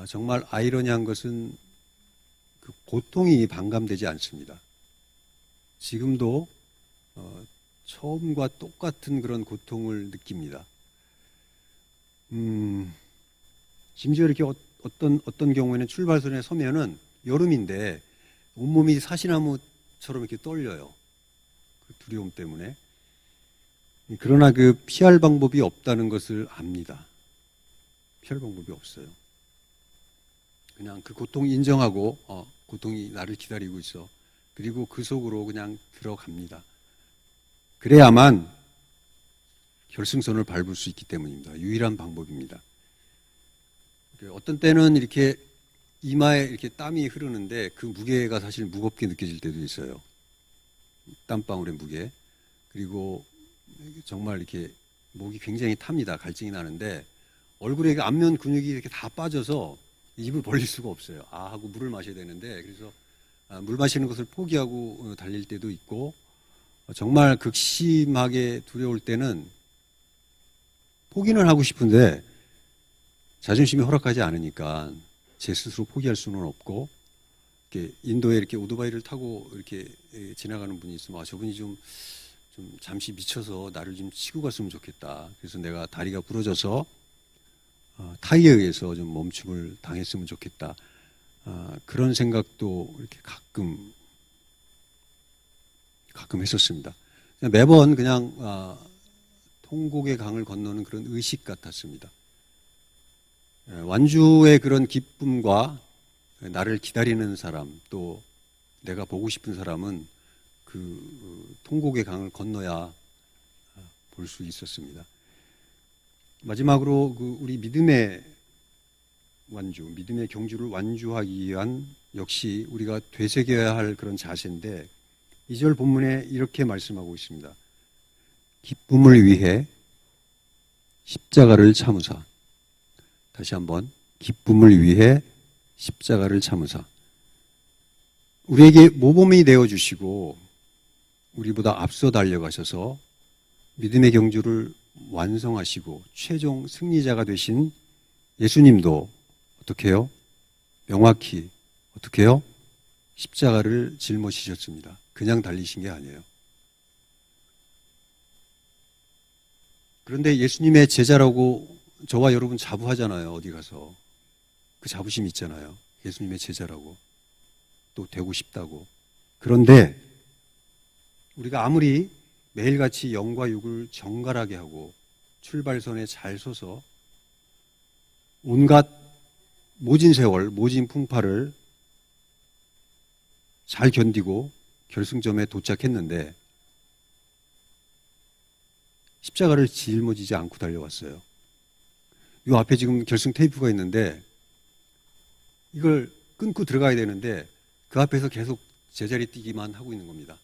정말 아이러니한 것은 그 고통이 반감되지 않습니다. 지금도 처음과 똑같은 그런 고통을 느낍니다. 심지어 이렇게 어떤 경우에는 출발선에 서면은 여름인데 온몸이 사시나무처럼 이렇게 떨려요. 그 두려움 때문에. 그러나 그 피할 방법이 없다는 것을 압니다. 피할 방법이 없어요. 그냥 그 고통 인정하고 고통이 나를 기다리고 있어. 그리고 그 속으로 그냥 들어갑니다. 그래야만 결승선을 밟을 수 있기 때문입니다. 유일한 방법입니다. 어떤 때는 이렇게 이마에 이렇게 땀이 흐르는데 그 무게가 사실 무겁게 느껴질 때도 있어요. 땀방울의 무게. 그리고 정말 이렇게 목이 굉장히 탑니다. 갈증이 나는데 얼굴에 안면 근육이 이렇게 다 빠져서 입을 벌릴 수가 없어요. 하고 물을 마셔야 되는데 그래서 물 마시는 것을 포기하고 달릴 때도 있고 정말 극심하게 두려울 때는 포기는 하고 싶은데 자존심이 허락하지 않으니까 제 스스로 포기할 수는 없고 이렇게 인도에 이렇게 오토바이를 타고 이렇게 지나가는 분이 있으면 저분이 좀 잠시 미쳐서 나를 좀 치고 갔으면 좋겠다. 그래서 내가 다리가 부러져서 타이에 의해서 좀 멈춤을 당했으면 좋겠다. 그런 생각도 이렇게 가끔 했었습니다. 매번 그냥 통곡의 강을 건너는 그런 의식 같았습니다. 완주의 그런 기쁨과 나를 기다리는 사람, 또 내가 보고 싶은 사람은 그 통곡의 강을 건너야 볼 수 있었습니다. 마지막으로 우리 믿음의 경주를 완주하기 위한 역시 우리가 되새겨야 할 그런 자세인데 2절 본문에 이렇게 말씀하고 있습니다. 기쁨을 위해 십자가를 참으사. 다시 한번 기쁨을 위해 십자가를 참으사. 우리에게 모범이 되어주시고 우리보다 앞서 달려가셔서 믿음의 경주를 완성하시고 최종 승리자가 되신 예수님도 어떻게 해요? 명확히 어떻게 해요? 십자가를 짊어지셨습니다. 그냥 달리신 게 아니에요. 그런데 예수님의 제자라고 저와 여러분 자부하잖아요. 어디 가서. 그 자부심 있잖아요. 예수님의 제자라고. 또 되고 싶다고. 그런데 우리가 아무리 매일같이 영과 육을 정갈하게 하고 출발선에 잘 서서 온갖 모진 세월, 모진 풍파를 잘 견디고 결승점에 도착했는데 십자가를 짊어지지 않고 달려왔어요. 이 앞에 지금 결승 테이프가 있는데 이걸 끊고 들어가야 되는데 그 앞에서 계속 제자리 뛰기만 하고 있는 겁니다.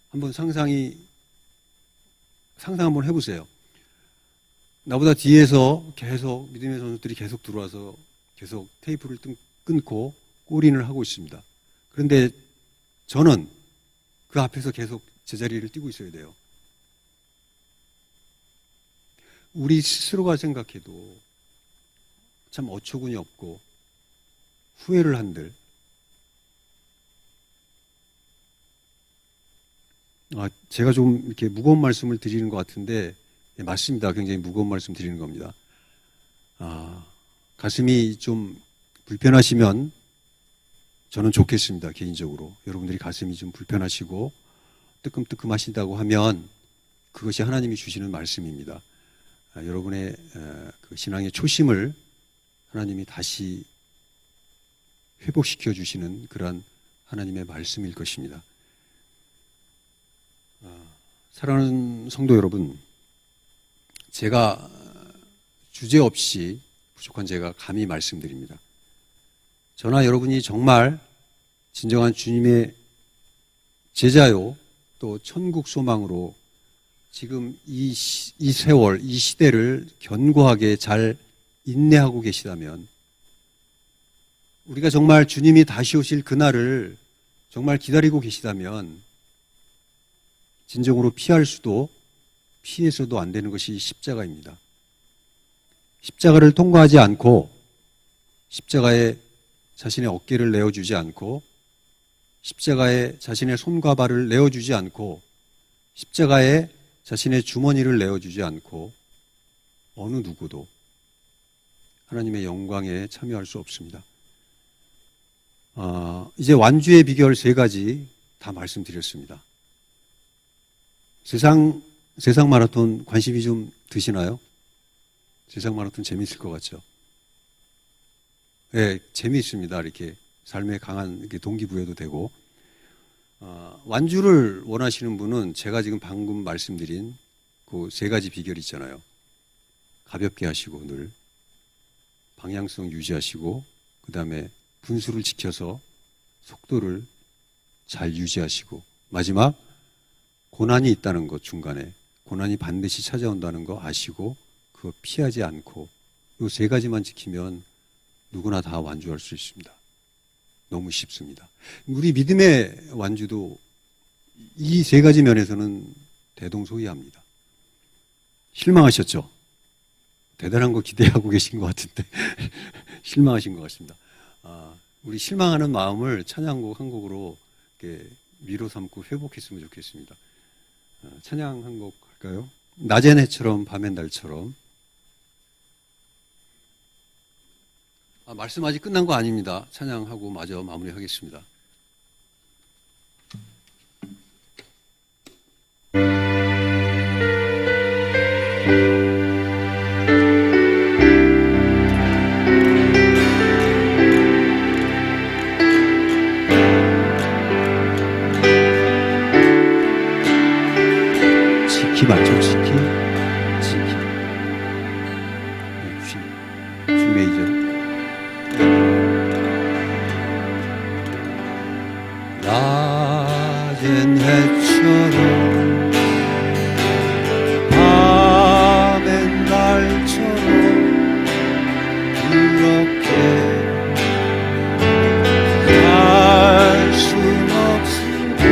한번 상상 한번 해보세요. 나보다 뒤에서 계속 믿음의 선수들이 계속 들어와서 계속 테이프를 끊고 골인을 하고 있습니다. 그런데 저는 그 앞에서 계속 제자리를 뛰고 있어야 돼요. 우리 스스로가 생각해도 참 어처구니 없고 후회를 한들 제가 좀 이렇게 무거운 말씀을 드리는 것 같은데 맞습니다. 굉장히 무거운 말씀 드리는 겁니다. 가슴이 좀 불편하시면 저는 좋겠습니다. 개인적으로 여러분들이 가슴이 좀 불편하시고 뜨끔뜨끔하신다고 하면 그것이 하나님이 주시는 말씀입니다. 여러분의 그 신앙의 초심을 하나님이 다시 회복시켜 주시는 그러한 하나님의 말씀일 것입니다. 사랑하는 성도 여러분, 제가 주제없이 부족한 제가 감히 말씀드립니다. 저나 여러분이 정말 진정한 주님의 제자요 또 천국 소망으로 지금 이 세월, 이 시대를 견고하게 잘 인내하고 계시다면, 우리가 정말 주님이 다시 오실 그날을 정말 기다리고 계시다면 진정으로 피할 수도 피해서도 안 되는 것이 십자가입니다. 십자가를 통과하지 않고, 십자가에 자신의 어깨를 내어주지 않고, 십자가에 자신의 손과 발을 내어주지 않고, 십자가에 자신의 주머니를 내어주지 않고 어느 누구도 하나님의 영광에 참여할 수 없습니다. 이제 완주의 비결 3가지 다 말씀드렸습니다. 세상 마라톤 관심이 좀 드시나요? 세상 마라톤 재미있을 것 같죠? 네, 재미있습니다. 이렇게 삶에 강한 이렇게 동기부여도 되고. 완주를 원하시는 분은 제가 지금 방금 말씀드린 그 3가지 비결이 있잖아요. 가볍게 하시고 늘 방향성 유지하시고, 그 다음에 분수를 지켜서 속도를 잘 유지하시고, 마지막 고난이 있다는 것, 중간에 고난이 반드시 찾아온다는 거 아시고 그거 피하지 않고, 이 3가지만 지키면 누구나 다 완주할 수 있습니다. 너무 쉽습니다. 우리 믿음의 완주도 이 3가지 면에서는 대동소이합니다. 실망하셨죠? 대단한 거 기대하고 계신 것 같은데 실망하신 것 같습니다. 우리 실망하는 마음을 찬양곡 한 곡으로 이렇게 위로 삼고 회복했으면 좋겠습니다. 찬양 한 곡 할까요? 낮엔 해처럼 밤엔 달처럼. 말씀 아직 끝난 거 아닙니다. 찬양하고 마저 마무리하겠습니다. 지키 맞죠? 지키. G 메이저. 낮은 해처럼 밤엔 달처럼 그렇게 갈 순 없을까.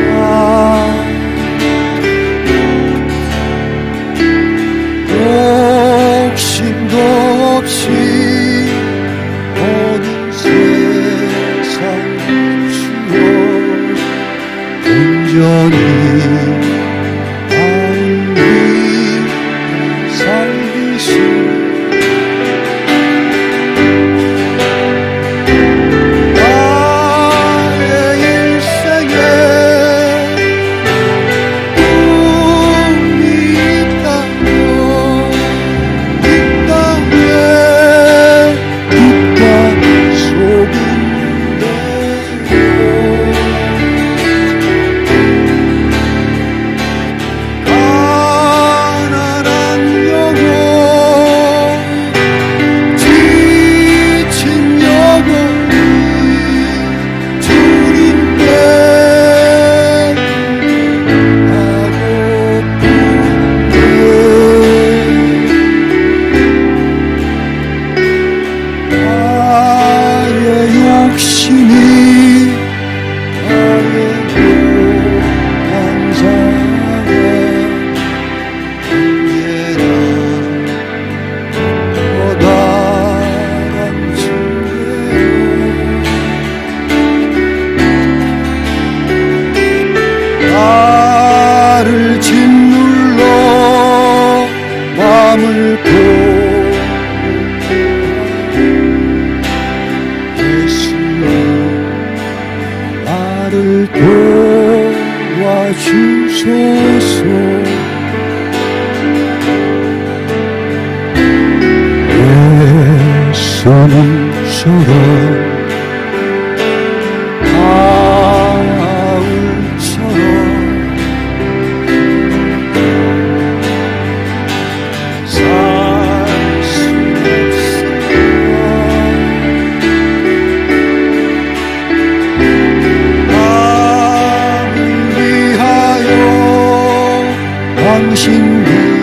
죄송한데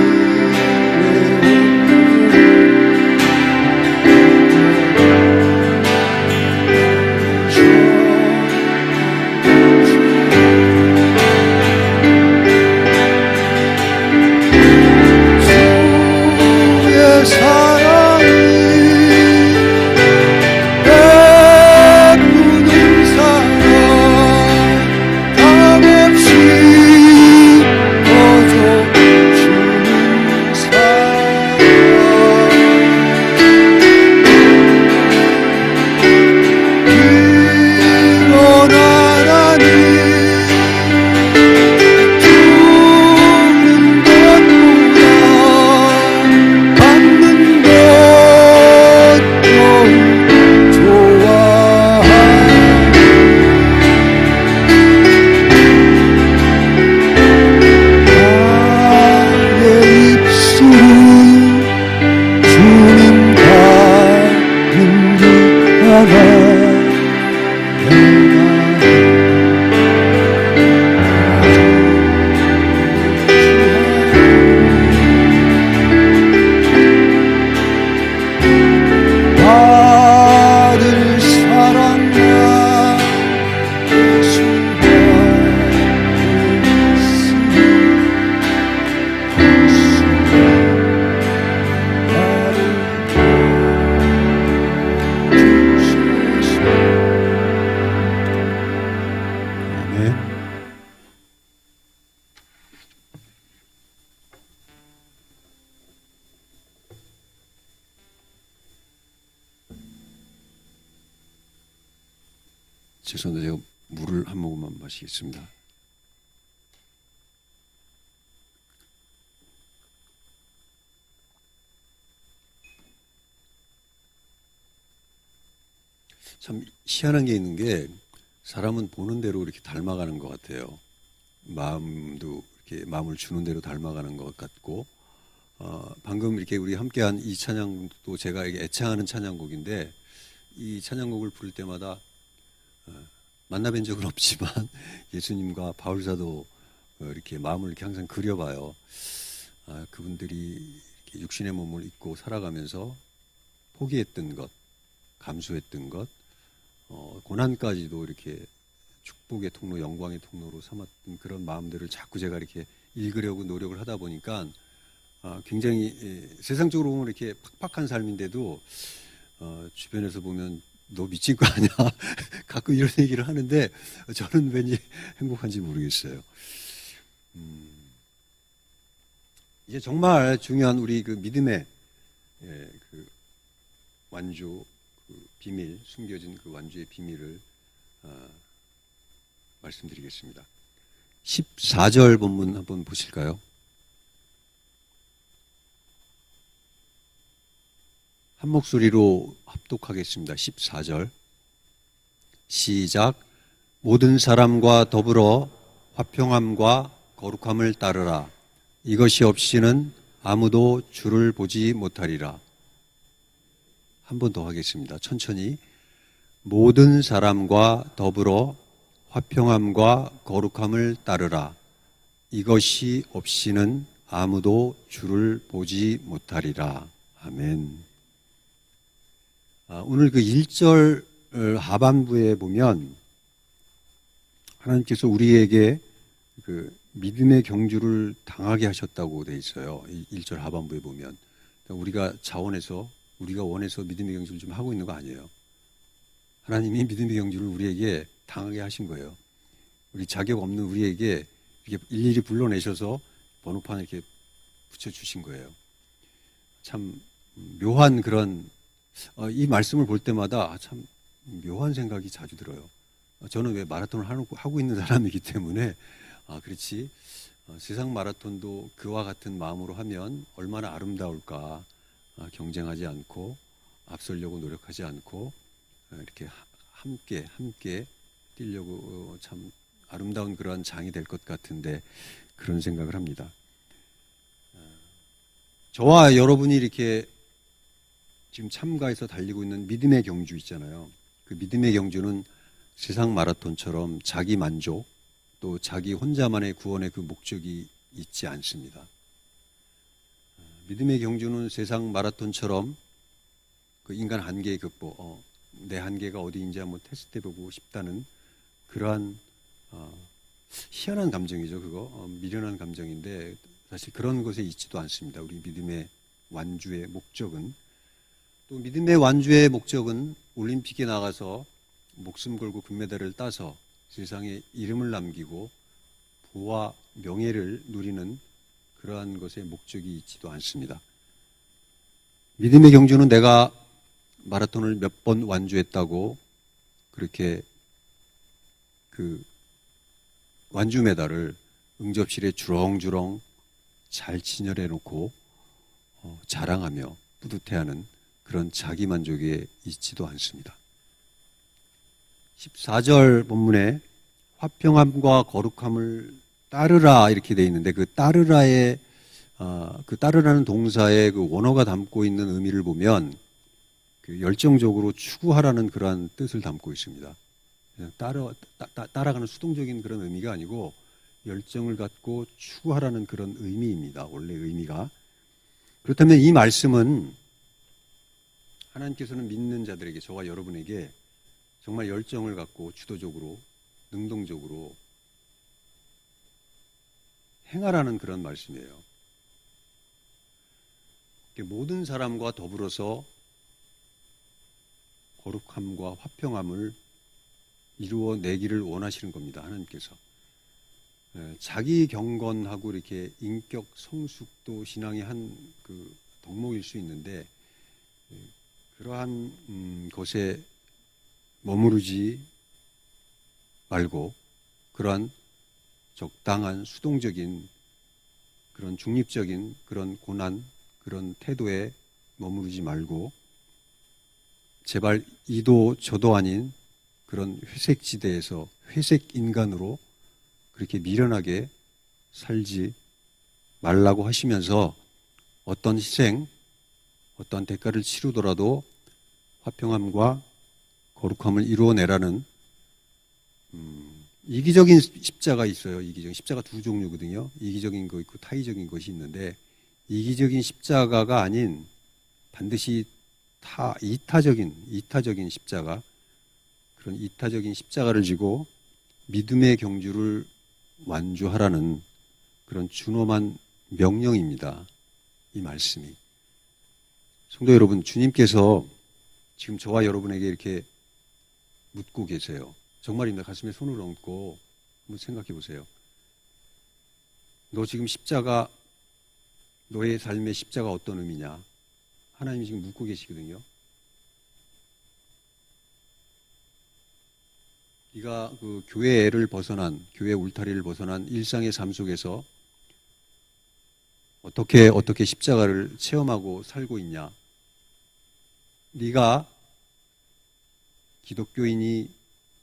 제가 물을 한 모금만 마시겠습니다. 참 희한한 게 있는 게 사람은 보는 대로 이렇게 닮아가는 것 같아요. 마음도 이렇게 마음을 주는 대로 닮아가는 것 같고 방금 이렇게 우리 함께한 이 찬양도 제가 애창하는 찬양곡인데 이 찬양곡을 부를 때마다 만나뵌 적은 없지만 예수님과 바울사도 이렇게 마음을 이렇게 항상 그려봐요. 그분들이 이렇게 육신의 몸을 입고 살아가면서 포기했던 것, 감수했던 것, 고난까지도 이렇게 축복의 통로, 영광의 통로로 삼았던 그런 마음들을 자꾸 제가 이렇게 읽으려고 노력을 하다 보니까 굉장히 세상적으로 보면 이렇게 팍팍한 삶인데도 주변에서 보면 너 미친 거 아니야? 가끔 이런 얘기를 하는데 저는 왠지 행복한지 모르겠어요. 이제 정말 중요한 우리 그 믿음의 그 완주, 그 비밀, 숨겨진 그 완주의 비밀을 말씀드리겠습니다. 14절 본문 한번 보실까요? 한 목소리로 합독하겠습니다. 14절 시작. 모든 사람과 더불어 화평함과 거룩함을 따르라. 이것이 없이는 아무도 주를 보지 못하리라. 한 번 더 하겠습니다. 천천히. 모든 사람과 더불어 화평함과 거룩함을 따르라. 이것이 없이는 아무도 주를 보지 못하리라. 아멘. 오늘 그 1절 하반부에 보면 하나님께서 우리에게 그 믿음의 경주를 당하게 하셨다고 돼 있어요. 1절 하반부에 보면 우리가 자원해서 우리가 원해서 믿음의 경주를 좀 하고 있는 거 아니에요. 하나님이 믿음의 경주를 우리에게 당하게 하신 거예요. 우리 자격 없는 우리에게 이렇게 일일이 불러내셔서 번호판에 이렇게 붙여주신 거예요. 참 묘한 그런 이 말씀을 볼 때마다 참 묘한 생각이 자주 들어요. 저는 왜 마라톤을 하고 있는 사람이기 때문에 그렇지 세상 마라톤도 그와 같은 마음으로 하면 얼마나 아름다울까. 경쟁하지 않고 앞서려고 노력하지 않고 이렇게 함께 뛰려고 참 아름다운 그러한 장이 될 것 같은데 그런 생각을 합니다. 저와 여러분이 이렇게 지금 참가해서 달리고 있는 믿음의 경주 있잖아요. 그 믿음의 경주는 세상 마라톤처럼 자기 만족 또 자기 혼자만의 구원의 그 목적이 있지 않습니다. 믿음의 경주는 세상 마라톤처럼 그 인간 한계의 극복, 내 한계가 어디인지 한번 테스트해보고 싶다는 그러한 희한한 감정이죠. 그거 미련한 감정인데 사실 그런 것에 있지도 않습니다. 우리 믿음의 완주의 목적은, 또 믿음의 완주의 목적은 올림픽에 나가서 목숨 걸고 금메달을 따서 세상에 이름을 남기고 부와 명예를 누리는 그러한 것의 목적이 있지도 않습니다. 믿음의 경주는 내가 마라톤을 몇 번 완주했다고 그렇게 그 완주 메달을 응접실에 주렁주렁 잘 진열해 놓고 자랑하며 뿌듯해하는 그런 자기 만족에 있지도 않습니다. 14절 본문에 화평함과 거룩함을 따르라 이렇게 돼 있는데 그 따르라의 그 따르라는 동사의 그 원어가 담고 있는 의미를 보면 그 열정적으로 추구하라는 그러한 뜻을 담고 있습니다. 그냥 따라가는 수동적인 그런 의미가 아니고 열정을 갖고 추구하라는 그런 의미입니다. 원래 의미가. 그렇다면 이 말씀은 하나님께서는 믿는 자들에게, 저와 여러분에게 정말 열정을 갖고 주도적으로 능동적으로 행하라는 그런 말씀이에요. 모든 사람과 더불어서 거룩함과 화평함을 이루어내기를 원하시는 겁니다. 하나님께서. 자기 경건하고 이렇게 인격 성숙도 신앙의 한 그 덕목일 수 있는데 그러한 것에 머무르지 말고 그러한 적당한 수동적인 그런 중립적인 그런 고난 그런 태도에 머무르지 말고 제발 이도 저도 아닌 그런 회색 지대에서 회색 인간으로 그렇게 미련하게 살지 말라고 하시면서 어떤 희생, 어떤 대가를 치르더라도 화평함과 거룩함을 이루어내라는 이기적인 십자가 있어요. 이기적인 십자가 두 종류거든요. 이기적인 거 있고 타의적인 것이 있는데 이기적인 십자가가 아닌 반드시 이타적인 십자가, 그런 이타적인 십자가를 지고 믿음의 경주를 완주하라는 그런 준엄한 명령입니다. 이 말씀이. 성도 여러분, 주님께서 지금 저와 여러분에게 이렇게 묻고 계세요. 정말입니다. 가슴에 손을 얹고 한번 생각해 보세요. 너 지금 십자가, 너의 삶의 십자가 어떤 의미냐? 하나님이 지금 묻고 계시거든요. 네가 그 교회를 벗어난, 교회 울타리를 벗어난 일상의 삶 속에서 어떻게 십자가를 체험하고 살고 있냐? 네가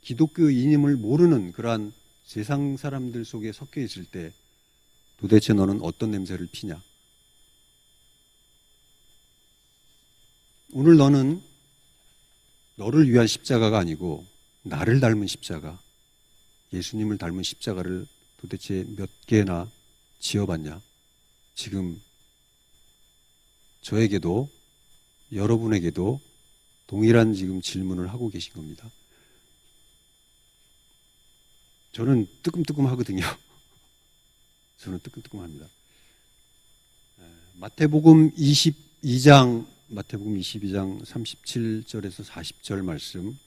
기독교인임을 모르는 그러한 세상 사람들 속에 섞여 있을 때 도대체 너는 어떤 냄새를 피냐? 오늘 너는 너를 위한 십자가가 아니고 나를 닮은 십자가, 예수님을 닮은 십자가를 도대체 몇 개나 지어봤냐? 지금 저에게도 여러분에게도 동일한 지금 질문을 하고 계신 겁니다. 저는 뜨끔뜨끔하거든요. 저는 뜨끔뜨끔합니다. 마태복음 22장 37절에서 40절 말씀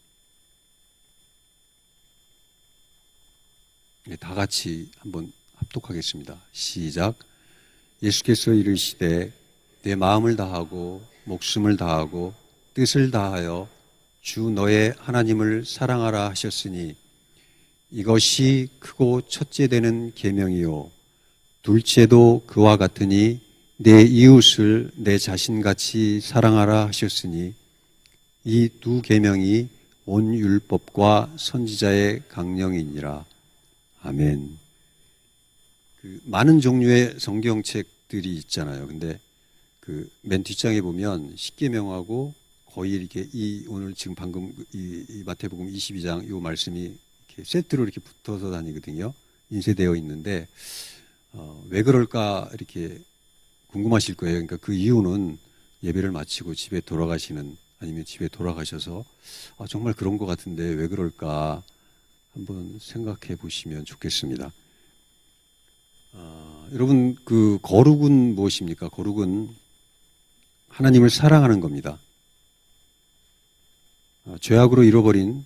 다 같이 한번 합독하겠습니다. 시작. 예수께서 이르시되 내 마음을 다하고 목숨을 다하고 뜻을 다하여 주 너의 하나님을 사랑하라 하셨으니 이것이 크고 첫째 되는 계명이요 둘째도 그와 같으니 내 이웃을 내 자신같이 사랑하라 하셨으니 이 두 계명이 온 율법과 선지자의 강령이니라. 아멘. 많은 종류의 성경책들이 있잖아요. 근데 그 맨 뒷장에 보면 십계명하고 거의 이렇게 오늘 지금 방금 이 마태복음 22장 이 말씀이 이렇게 세트로 이렇게 붙어서 다니거든요. 인쇄되어 있는데 왜 그럴까 이렇게 궁금하실 거예요. 그러니까 그 이유는 예배를 마치고 집에 돌아가시는 아니면 집에 돌아가셔서 정말 그런 것 같은데 왜 그럴까 한번 생각해 보시면 좋겠습니다. 여러분 그 거룩은 무엇입니까? 거룩은 하나님을 사랑하는 겁니다. 죄악으로 잃어버린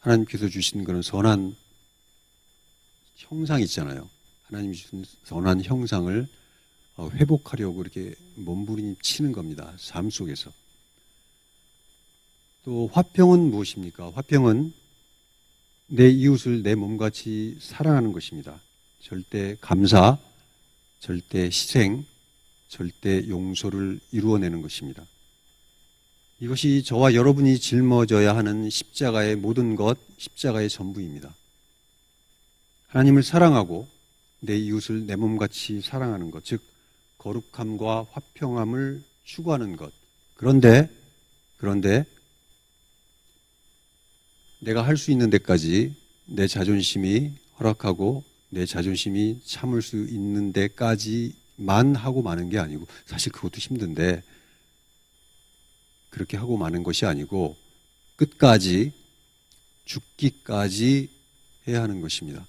하나님께서 주신 그런 선한 형상 있잖아요. 하나님이 주신 선한 형상을 회복하려고 이렇게 몸부림치는 겁니다. 삶 속에서. 또 화평은 무엇입니까? 화평은 내 이웃을 내 몸같이 사랑하는 것입니다. 절대 감사, 절대 희생, 절대 용서를 이루어내는 것입니다. 이것이 저와 여러분이 짊어져야 하는 십자가의 모든 것, 십자가의 전부입니다. 하나님을 사랑하고 내 이웃을 내 몸같이 사랑하는 것, 즉 거룩함과 화평함을 추구하는 것. 그런데 내가 할 수 있는 데까지 내 자존심이 허락하고 내 자존심이 참을 수 있는 데까지만 하고 마는 게 아니고, 사실 그것도 힘든데 그렇게 하고 마는 것이 아니고 끝까지 죽기까지 해야 하는 것입니다.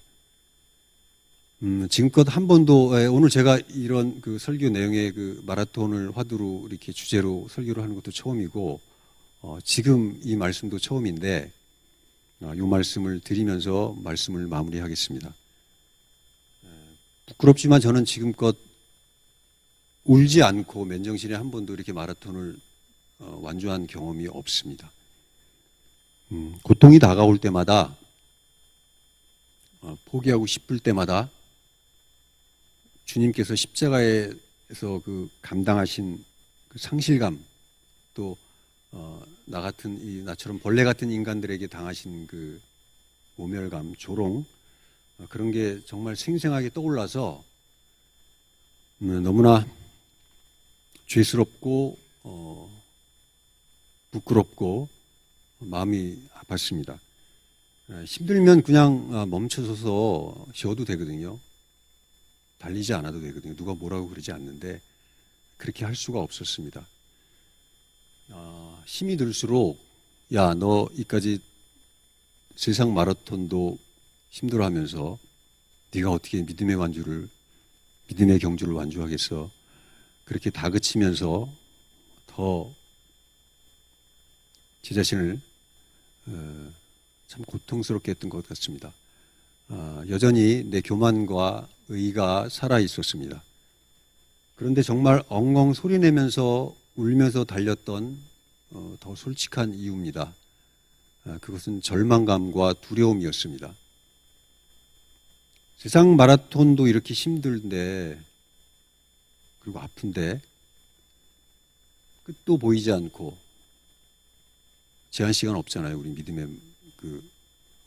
지금껏 한 번도 오늘 제가 이런 그 설교 내용의 그 마라톤을 화두로 이렇게 주제로 설교를 하는 것도 처음이고 지금 이 말씀도 처음인데 이 말씀을 드리면서 말씀을 마무리하겠습니다. 부끄럽지만 저는 지금껏 울지 않고 맨정신에 한 번도 이렇게 마라톤을 완주한 경험이 없습니다. 고통이 다가올 때마다 포기하고 싶을 때마다 주님께서 십자가에서 그 감당하신 그 상실감, 또 나 같은 나처럼 벌레 같은 인간들에게 당하신 그 모멸감, 조롱, 그런 게 정말 생생하게 떠올라서 너무나 죄스럽고 부끄럽고 마음이 아팠습니다. 힘들면 그냥 멈춰서서 쉬어도 되거든요. 달리지 않아도 되거든요. 누가 뭐라고 그러지 않는데 그렇게 할 수가 없었습니다. 힘이 들수록 야, 너 이까지 세상 마라톤도 힘들어하면서 네가 어떻게 믿음의 경주를 완주하겠어? 그렇게 다그치면서 더 제 자신을 참 고통스럽게 했던 것 같습니다. 여전히 내 교만과 의가 살아 있었습니다. 그런데 정말 엉엉 소리내면서 울면서 달렸던 더 솔직한 이유입니다. 그것은 절망감과 두려움이었습니다. 세상 마라톤도 이렇게 힘들데 그리고 아픈데 끝도 보이지 않고 제한 시간 없잖아요. 우리 믿음의 그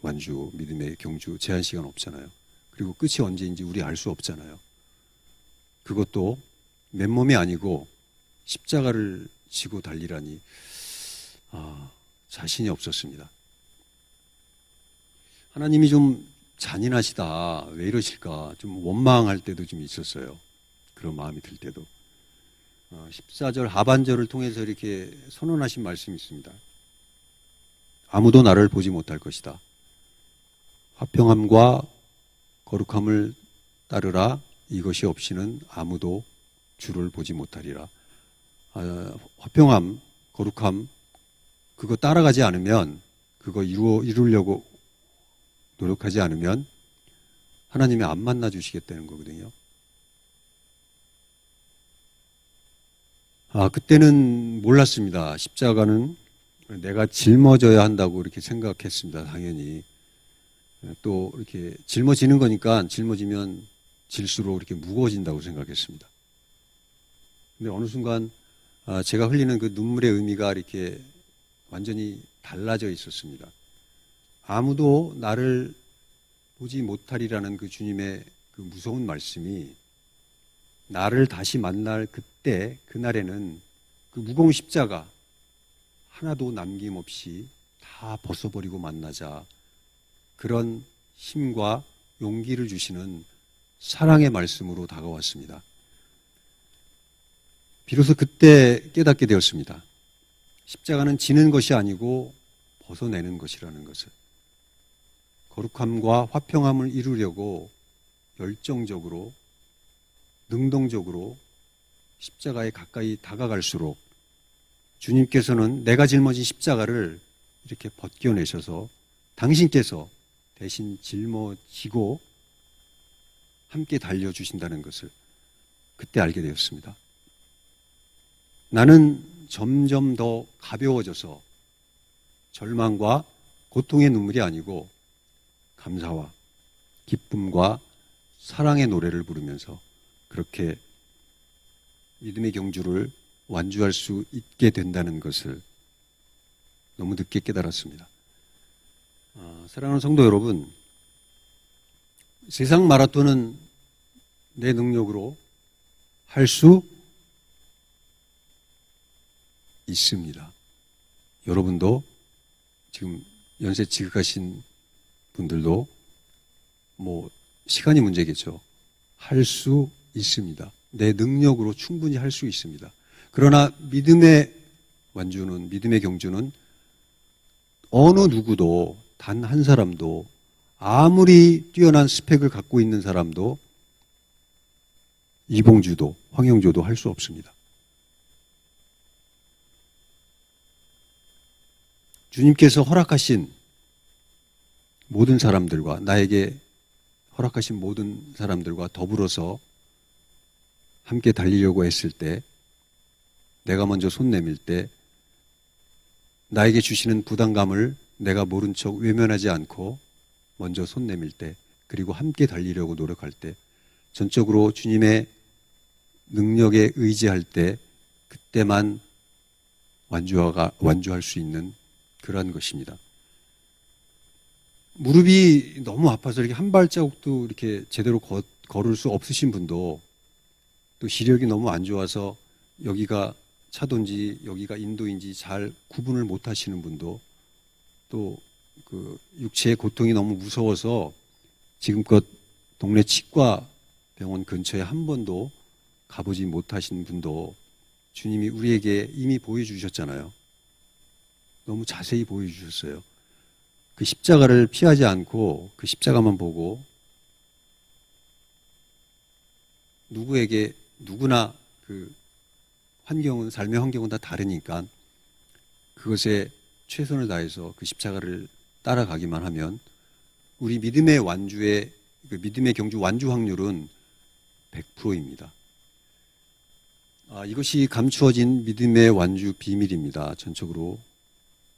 완주, 믿음의 경주 제한 시간 없잖아요. 그리고 끝이 언제인지 우리 알 수 없잖아요. 그것도 맨몸이 아니고 십자가를 지고 달리라니 자신이 없었습니다. 하나님이 좀 잔인하시다, 왜 이러실까 좀 원망할 때도 좀 있었어요. 그런 마음이 들 때도. 14절 하반절을 통해서 이렇게 선언하신 말씀이 있습니다. 아무도 나를 보지 못할 것이다. 화평함과 거룩함을 따르라. 이것이 없이는 아무도 주를 보지 못하리라. 화평함, 거룩함, 그거 따라가지 않으면, 그거 이루려고 노력하지 않으면 하나님이 안 만나 주시겠다는 거거든요. 그때는 몰랐습니다. 십자가는 내가 짊어져야 한다고 이렇게 생각했습니다. 당연히. 또 이렇게 짊어지는 거니까 짊어지면 질수록 이렇게 무거워진다고 생각했습니다. 근데 어느 순간 제가 흘리는 그 눈물의 의미가 이렇게 완전히 달라져 있었습니다. 아무도 나를 보지 못하리라는 그 주님의 그 무서운 말씀이 나를 다시 만날 그때, 그날에는 그 무거운 십자가 하나도 남김없이 다 벗어버리고 만나자, 그런 힘과 용기를 주시는 사랑의 말씀으로 다가왔습니다. 비로소 그때 깨닫게 되었습니다. 십자가는 지는 것이 아니고 벗어내는 것이라는 것을. 거룩함과 화평함을 이루려고 열정적으로, 능동적으로 십자가에 가까이 다가갈수록 주님께서는 내가 짊어진 십자가를 이렇게 벗겨내셔서 당신께서 대신 짊어지고 함께 달려주신다는 것을 그때 알게 되었습니다. 나는 점점 더 가벼워져서 절망과 고통의 눈물이 아니고 감사와 기쁨과 사랑의 노래를 부르면서 그렇게 믿음의 경주를 완주할 수 있게 된다는 것을 너무 늦게 깨달았습니다. 사랑하는 성도 여러분, 세상 마라톤은 내 능력으로 할 수 있습니다. 여러분도 지금 연세 지극하신 분들도 시간이 문제겠죠. 할 수 있습니다. 내 능력으로 충분히 할 수 있습니다. 그러나 믿음의 완주는, 믿음의 경주는 어느 누구도, 단 한 사람도, 아무리 뛰어난 스펙을 갖고 있는 사람도, 이봉주도 황영조도 할 수 없습니다. 주님께서 허락하신 모든 사람들과, 나에게 허락하신 모든 사람들과 더불어서 함께 달리려고 했을 때, 내가 먼저 손 내밀 때, 나에게 주시는 부담감을 내가 모른 척 외면하지 않고 먼저 손 내밀 때, 그리고 함께 달리려고 노력할 때, 전적으로 주님의 능력에 의지할 때, 그때만 완주할 수 있는 그러한 것입니다. 무릎이 너무 아파서 이렇게 한 발자국도 이렇게 제대로 걸을 수 없으신 분도, 또 시력이 너무 안 좋아서 여기가 차도인지 여기가 인도인지 잘 구분을 못 하시는 분도, 또 그 육체의 고통이 너무 무서워서 지금껏 동네 치과 병원 근처에 한 번도 가보지 못하신 분도 주님이 우리에게 이미 보여주셨잖아요. 너무 자세히 보여주셨어요. 그 십자가를 피하지 않고 그 십자가만 보고, 누구나 그 삶의 환경은 다 다르니까 그것에 최선을 다해서 그 십자가를 따라가기만 하면 우리 믿음의 믿음의 경주 완주 확률은 100%입니다. 이것이 감추어진 믿음의 완주 비밀입니다. 전적으로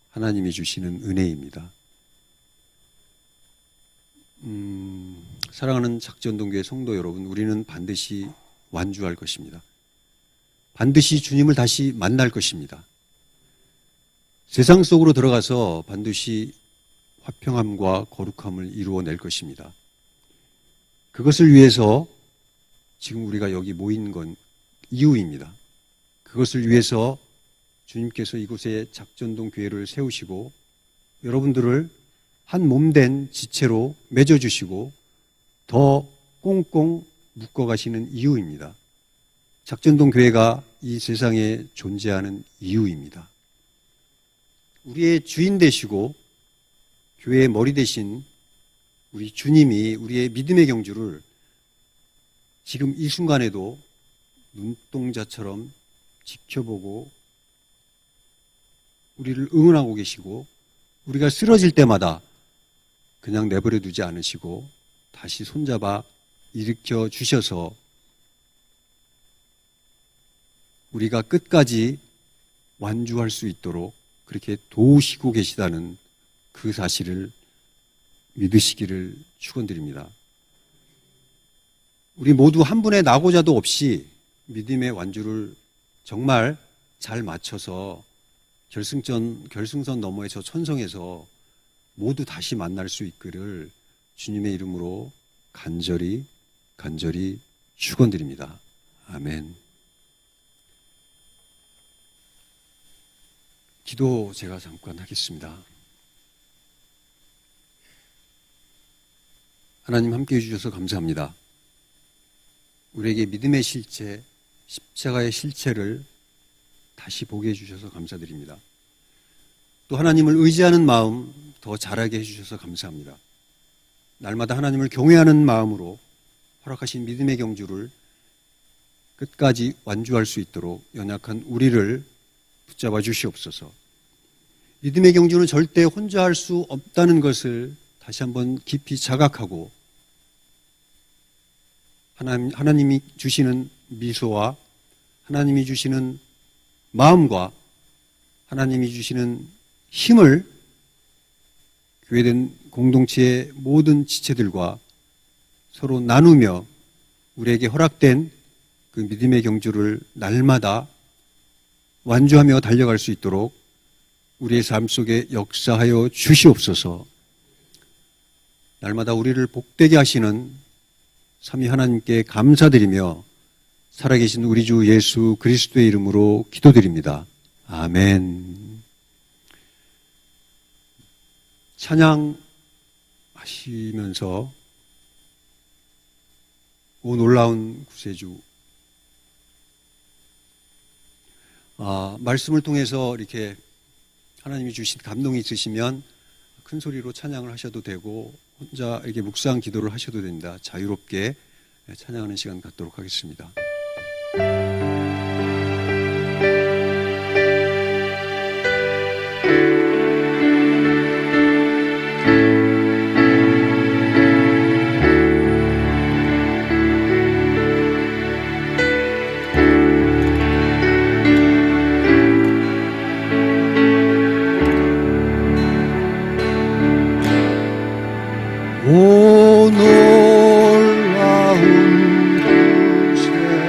하나님이 주시는 은혜입니다. 사랑하는 작전동교회 성도 여러분, 우리는 반드시 완주할 것입니다. 반드시 주님을 다시 만날 것입니다. 세상 속으로 들어가서 반드시 화평함과 거룩함을 이루어낼 것입니다. 그것을 위해서 지금 우리가 여기 모인 건 이유입니다. 그것을 위해서 주님께서 이곳에 작전동 교회를 세우시고 여러분들을 한 몸된 지체로 맺어주시고 더 꽁꽁 묶어가시는 이유입니다. 작전동 교회가 이 세상에 존재하는 이유입니다. 우리의 주인 되시고 교회의 머리 되신 우리 주님이 우리의 믿음의 경주를 지금 이 순간에도 눈동자처럼 지켜보고 우리를 응원하고 계시고, 우리가 쓰러질 때마다 그냥 내버려 두지 않으시고 다시 손잡아 일으켜 주셔서 우리가 끝까지 완주할 수 있도록 그렇게 도우시고 계시다는 그 사실을 믿으시기를 축원드립니다. 우리 모두 한 분의 낙오자도 없이 믿음의 완주를 정말 잘 맞춰서 결승선 너머의 저 천성에서 모두 다시 만날 수 있기를 주님의 이름으로 간절히 축원드립니다. 아멘. 기도 제가 잠깐 하겠습니다. 하나님 함께해 주셔서 감사합니다. 우리에게 믿음의 실체, 십자가의 실체를 다시 보게 해주셔서 감사드립니다. 또 하나님을 의지하는 마음 더 자라게 해주셔서 감사합니다. 날마다 하나님을 경외하는 마음으로 허락하신 믿음의 경주를 끝까지 완주할 수 있도록 연약한 우리를 붙잡아 주시옵소서. 믿음의 경주는 절대 혼자 할 수 없다는 것을 다시 한번 깊이 자각하고 하나님이 주시는 미소와 하나님이 주시는 마음과 하나님이 주시는 힘을 교회된 공동체의 모든 지체들과 서로 나누며 우리에게 허락된 그 믿음의 경주를 날마다 완주하며 달려갈 수 있도록 우리의 삶 속에 역사하여 주시옵소서. 날마다 우리를 복되게 하시는 삼위 하나님께 감사드리며 살아계신 우리 주 예수 그리스도의 이름으로 기도드립니다. 아멘. 찬양하시면서 오 놀라운 구세주, 말씀을 통해서 이렇게 하나님이 주신 감동이 있으시면 큰 소리로 찬양을 하셔도 되고 혼자 이렇게 묵상 기도를 하셔도 된다. 자유롭게 찬양하는 시간 갖도록 하겠습니다. 오 놀라운 구세주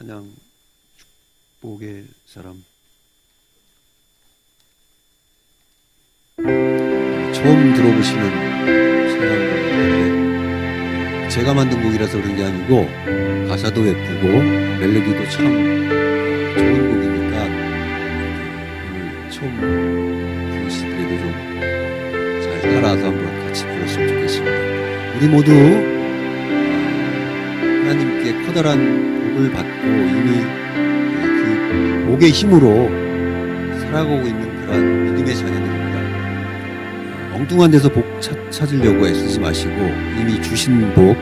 찬양 축복의 사람. 처음 들어보시는 찬양곡인데 제가 만든 곡이라서 그런 게 아니고 가사도 예쁘고 멜로디도 참 좋은 곡이니까 오늘 처음 부르시더라도 좀 잘 따라서 한번 같이 불렀으면 좋겠습니다. 우리 모두 하나님께 커다란 복을 받고 이미 그 복의 힘으로 살아가고 있는 그런 믿음의 자녀들입니다. 엉뚱한 데서 복 찾으려고 애쓰지 마시고 이미 주신 복,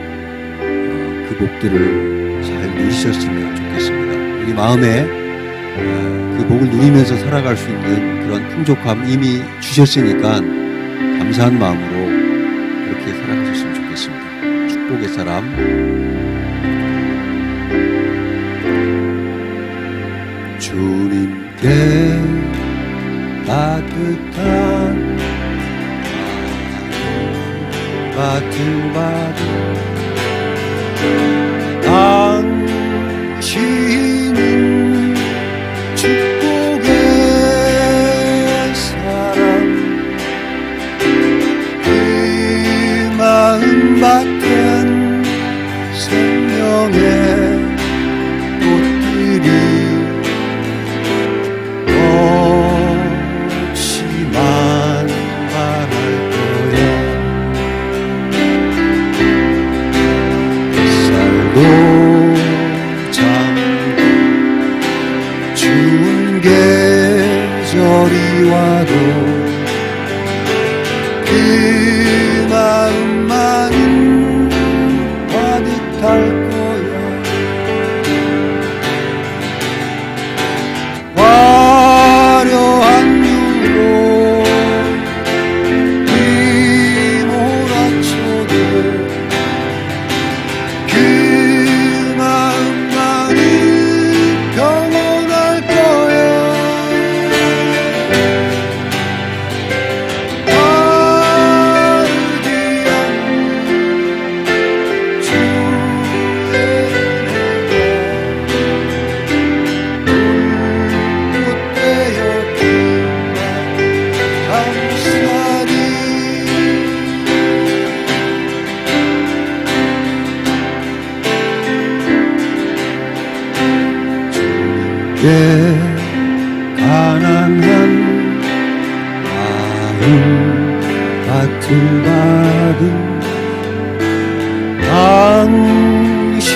그 복들을 잘 누리셨으면 좋겠습니다. 우리 마음에 그 복을 누리면서 살아갈 수 있는 그런 풍족함 이미 주셨으니까 감사한 마음으로 그렇게 살아가셨으면 좋겠습니다. 축복의 사람. 주님께 따뜻한 받은 당신은 축복의 사람 그 마음 같은 생명의 꽃들이 없이만 말할 거야. 햇살도 잠고 추운 계절이 와도 그 마음만은 따뜻할 거야. 화려한 눈으로 휘몰아쳐도 그 마음만은 평온할 거야. 마르지 않는 주의 은혜가 돌못되었기만 감사리. 주님께 가난한 마음 밭을 받은 당신